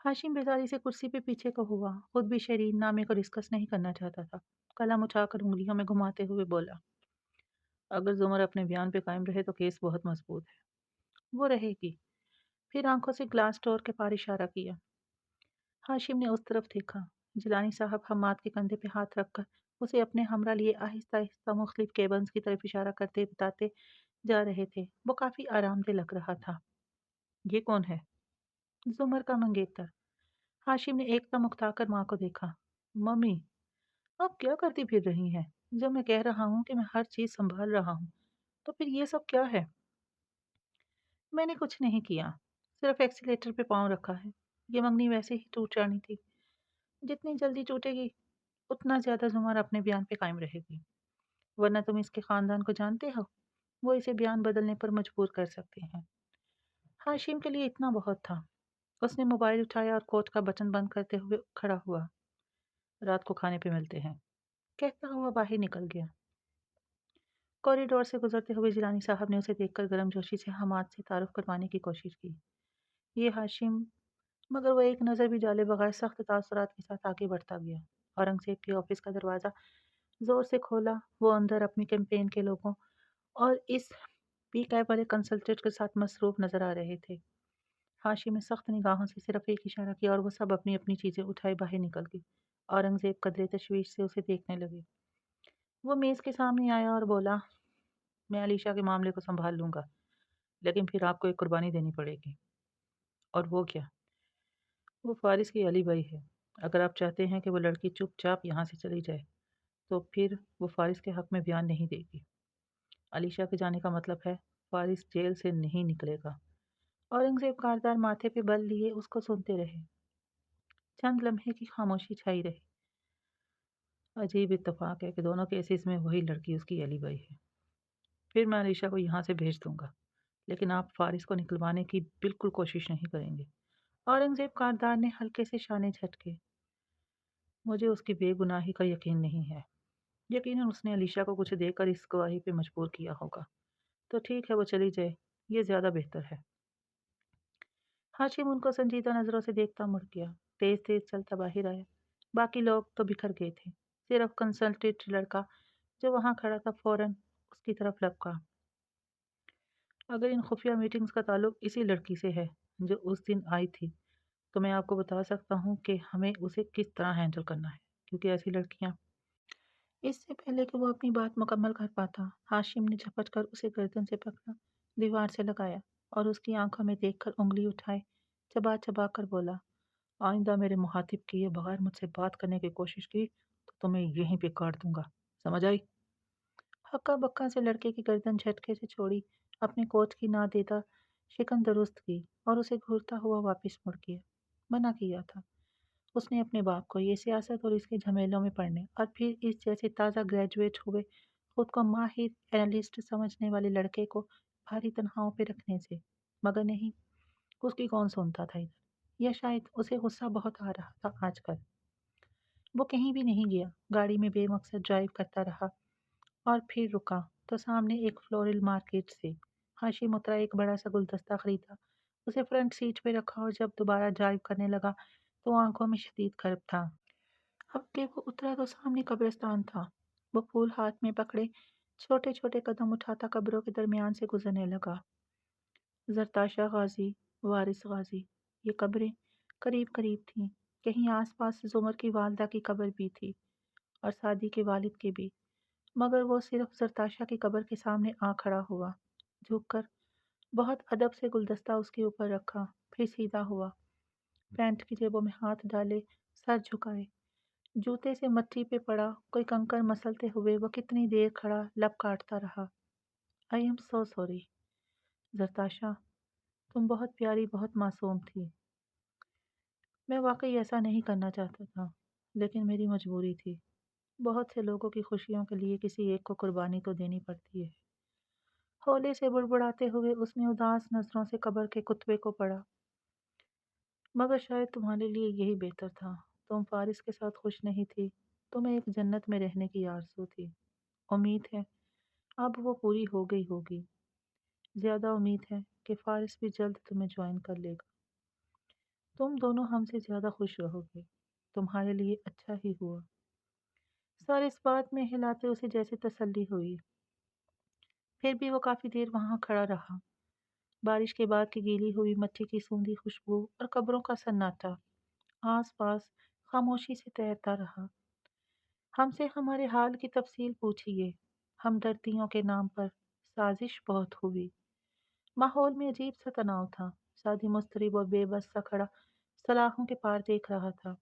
ہاشم بیزاری سے کرسی پہ پیچھے کو ہوا، خود بھی شرین نامے کو ڈسکس نہیں کرنا چاہتا تھا۔ قلم اٹھا کر انگلیوں میں گھماتے ہوئے بولا، اگر زمر اپنے بیان پہ قائم رہے تو کیس بہت مضبوط ہے۔ وہ رہے گی۔ پھر آنکھوں سے گلاس ڈور کے پار اشارہ کیا۔ ہاشم نے اس طرف دیکھا۔ جیلانی صاحب حماد کے کندھے پہ ہاتھ رکھ کر اسے اپنے ہمراہ لیے آہستہ آہستہ مختلف کیبنز کی طرف اشارہ کرتے بتاتے جا رہے تھے۔ وہ کافی آرام دہ لگ رہا تھا۔ یہ کون ہے؟ زمر کا منگیتر۔ ہاشم نے ایک دم اکتا کر ماں کو دیکھا۔ ممی، آپ کیا کرتی پھر رہی ہیں؟ جب میں کہہ رہا ہوں کہ میں ہر چیز سنبھال رہا ہوں تو پھر یہ سب کیا ہے؟ میں نے کچھ نہیں کیا، صرف ایکسیلیٹر پہ پاؤں رکھا ہے۔ یہ منگنی ویسے ہی ٹوٹ جانی تھی۔ جتنی جلدی ٹوٹے گی اتنا زیادہ زمر اپنے بیان پہ قائم رہے گی، ورنہ تم اس کے خاندان کو جانتے ہو، وہ اسے بیان بدلنے پر مجبور کر سکتے ہیں۔ ہاشم کے لیے اتنا بہت تھا۔ اس نے موبائل اٹھایا اور کوٹ کا بٹن بند کرتے ہوئے کھڑا ہوا۔ رات کو کھانے پہ ملتے ہیں، کہتا ہوا باہر نکل گیا۔ کوریڈور سے گزرتے ہوئے جیلانی صاحب نے اسے دیکھ کر گرم جوشی سے حماد سے تعارف کروانے کی کوشش کی۔ یہ ہاشم، مگر وہ ایک نظر بھی ڈالے بغیر سخت تاثرات کے ساتھ آگے بڑھتا گیا۔ اورنگزیب کے آفس کا دروازہ زور سے کھولا۔ وہ اندر اپنی کیمپین کے لوگوں اور اس پی کیب والے کنسلٹنٹ کے ساتھ مصروف نظر آ رہے تھے۔ ہاشم نے سخت نگاہوں سے صرف ایک اشارہ کیا اور وہ سب اپنی اپنی چیزیں اٹھائے باہر نکل گئی۔ اورنگزیب قدرے تشویش سے اسے دیکھنے لگے۔ وہ میز کے سامنے آیا اور بولا، میں علیشا کے معاملے کو سنبھال لوں گا، لیکن پھر آپ کو ایک قربانی دینی پڑے گی۔ اور وہ کیا؟ وہ فارس کی علی بھائی ہے۔ اگر آپ چاہتے ہیں کہ وہ لڑکی چپ چاپ یہاں سے چلی جائے تو پھر وہ فارس کے حق میں بیان نہیں دے گی۔ علیشا کے جانے کا مطلب ہے فارس جیل سے نہیں نکلے گا۔ اورنگزیب کاردار ماتھے پہ بل لیے اس کو سنتے رہے۔ چند لمحے کی خاموشی چھائی رہی۔ عجیب اتفاق ہے کہ دونوں کیسز میں وہی لڑکی اس کی علی بھائی ہے۔ پھر میں علیشا کو یہاں سے بھیج دوں گا، لیکن آپ فارس کو نکلوانے کی بالکل کوشش نہیں کریں گے۔ اورنگزیب کاردار نے ہلکے سے شانے جھٹکے۔ مجھے اس کی بے گناہی کا یقین نہیں ہے۔ یقیناً اس نے علیشا کو کچھ دے کر اس گواہی پہ مجبور کیا ہوگا۔ تو ٹھیک ہے، وہ چلی جائے، یہ زیادہ بہتر ہے۔ ہاشم ان کو سنجیدہ نظروں سے دیکھتا مڑ گیا، تیز تیز چلتا باہر آیا۔ باقی لوگ تو بکھر گئے تھے، صرف کنسلٹنٹ لڑکا جو وہاں کھڑا تھا فوراً اس کی طرف لپکا۔ اگر ان خفیہ میٹنگز کا تعلق اسی لڑکی سے ہے جو اس دن آئی تھی تو میں آپ کو بتا سکتا ہوں کہ ہمیں اسے کس طرح ہینڈل کرنا ہے، کیونکہ ایسی لڑکیاں… اس سے پہلے کہ وہ اپنی بات مکمل کر پاتا، ہاشم نے جھپٹ کر اسے گردن سے پکڑا، دیوار سے لگایا اور اس کی آنکھوں میں دیکھ کر انگلی اٹھائے چبا چبا کر بولا، آئندہ میرے مخاطب کیے بغیر مجھ سے بات کرنے کی کوشش کی تو تمہیں یہیں پہ کاٹ دوں گا، سمجھ آئی؟ ہکا بکا سے لڑکے کی گردن جھٹکے سے چھوڑی، اپنے کوٹ کی نادیدہ شکن درست کی اور اسے گھورتا ہوا واپس مڑ گیا۔ منع کیا تھا اس نے اپنے باپ کو یہ سیاست اور اس کے جھمیلوں میں پڑنے اور پھر اس جیسے تازہ گریجویٹ ہوئے خود کو ماہر اینالسٹ سمجھنے والے لڑکے کو بھاری تنہاؤں پہ رکھنے سے، مگر نہیں، اس کی کون سنتا تھا ادھر، یا شاید اسے غصہ بہت آ رہا تھا آج کل۔ وہ کہیں بھی نہیں گیا، گاڑی میں بے مقصد ڈرائیو کرتا رہا اور پھر رکا تو سامنے ایک فلورل مارکیٹ سے ہاشم اترا، ایک بڑا سا گلدستہ خریدا، اسے فرنٹ سیٹ پہ رکھا اور جب دوبارہ ڈرائیو کرنے لگا تو آنکھوں میں شدید کرب تھا۔ اب کہ وہ اترا تو سامنے قبرستان تھا۔ وہ پھول ہاتھ میں پکڑے چھوٹے چھوٹے قدم اٹھاتا قبروں کے درمیان سے گزرنے لگا۔ زرتاشا غازی، وارث غازی، یہ قبریں قریب قریب تھیں، کہیں آس پاس زمر کی والدہ کی قبر بھی تھی اور سعدی کے والد کی بھی، مگر وہ صرف زرتاشا کی قبر کے سامنے آ کھڑا ہوا، جھک کر بہت ادب سے گلدستہ اس کے اوپر رکھا، پھر سیدھا ہوا، پینٹ کی جیبوں میں ہاتھ ڈالے، سر جھکائے، جوتے سے مٹی پہ پڑا کوئی کنکر مسلتے ہوئے وہ کتنی دیر کھڑا لب کاٹتا رہا۔ آئی ایم سو سوری زرتاشا، تم بہت پیاری، بہت معصوم تھی۔ میں واقعی ایسا نہیں کرنا چاہتا تھا، لیکن میری مجبوری تھی۔ بہت سے لوگوں کی خوشیوں کے لیے کسی ایک کو قربانی تو دینی پڑتی ہے۔ ہولے سے بڑبڑاتے ہوئے اس نے اداس نظروں سے قبر کے کتبے کو پڑھا۔ مگر شاید تمہارے لیے یہی بہتر تھا۔ تم فارس کے ساتھ خوش نہیں تھی، تمہیں ایک جنت میں رہنے کی آرزو تھی۔ امید ہے اب وہ پوری ہو گئی ہوگی۔ زیادہ امید ہے کہ فارس بھی جلد تمہیں جوائن کر لے گا۔ تم دونوں ہم سے زیادہ خوش رہو گے۔ تمہارے لیے اچھا ہی ہوا۔ سر اس بات میں ہلاتے اسے جیسے تسلی ہوئی۔ پھر بھی وہ کافی دیر وہاں کھڑا رہا۔ بارش کے بعد کی گیلی ہوئی مٹی کی سوندھی خوشبو اور قبروں کا سناٹا آس پاس خاموشی سے تیرتا رہا۔ ہم سے ہمارے حال کی تفصیل پوچھیے۔ ہمدردیوں کے نام پر سازش بہت ہوئی۔ ماحول میں عجیب سا تناؤ تھا۔ سادی مسترب اور بے بس سا کھڑا سلاخوں کے پار دیکھ رہا تھا۔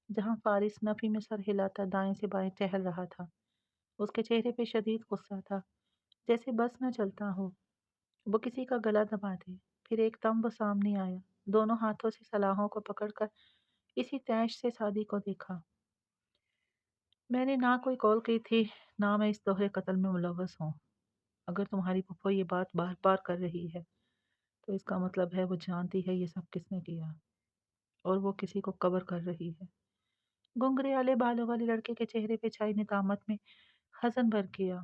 جہاں فارس نفی میں سر ہلاتا دائیں سے بائیں ٹہل رہا تھا، اس کے چہرے پہ شدید غصہ تھا، جیسے بس نہ چلتا ہو وہ کسی کا گلا دبا دے۔ پھر ایک دم وہ سامنے آیا، دونوں ہاتھوں سے سلاخوں کو پکڑ کر اسی تیش سے سادی کو دیکھا۔ میں نے نہ کوئی کال کی تھی، نہ میں اس دوہرے قتل میں ملوث ہوں۔ اگر تمہاری پھپھو یہ بات بار بار کر رہی ہے تو اس کا مطلب ہے وہ جانتی ہے یہ سب کس نے کیا، اور وہ کسی کو کور کر رہی ہے۔ گنگرے والے بالوں والے لڑکے کے چہرے پہ چھائی ندامت میں حزن بھر گیا۔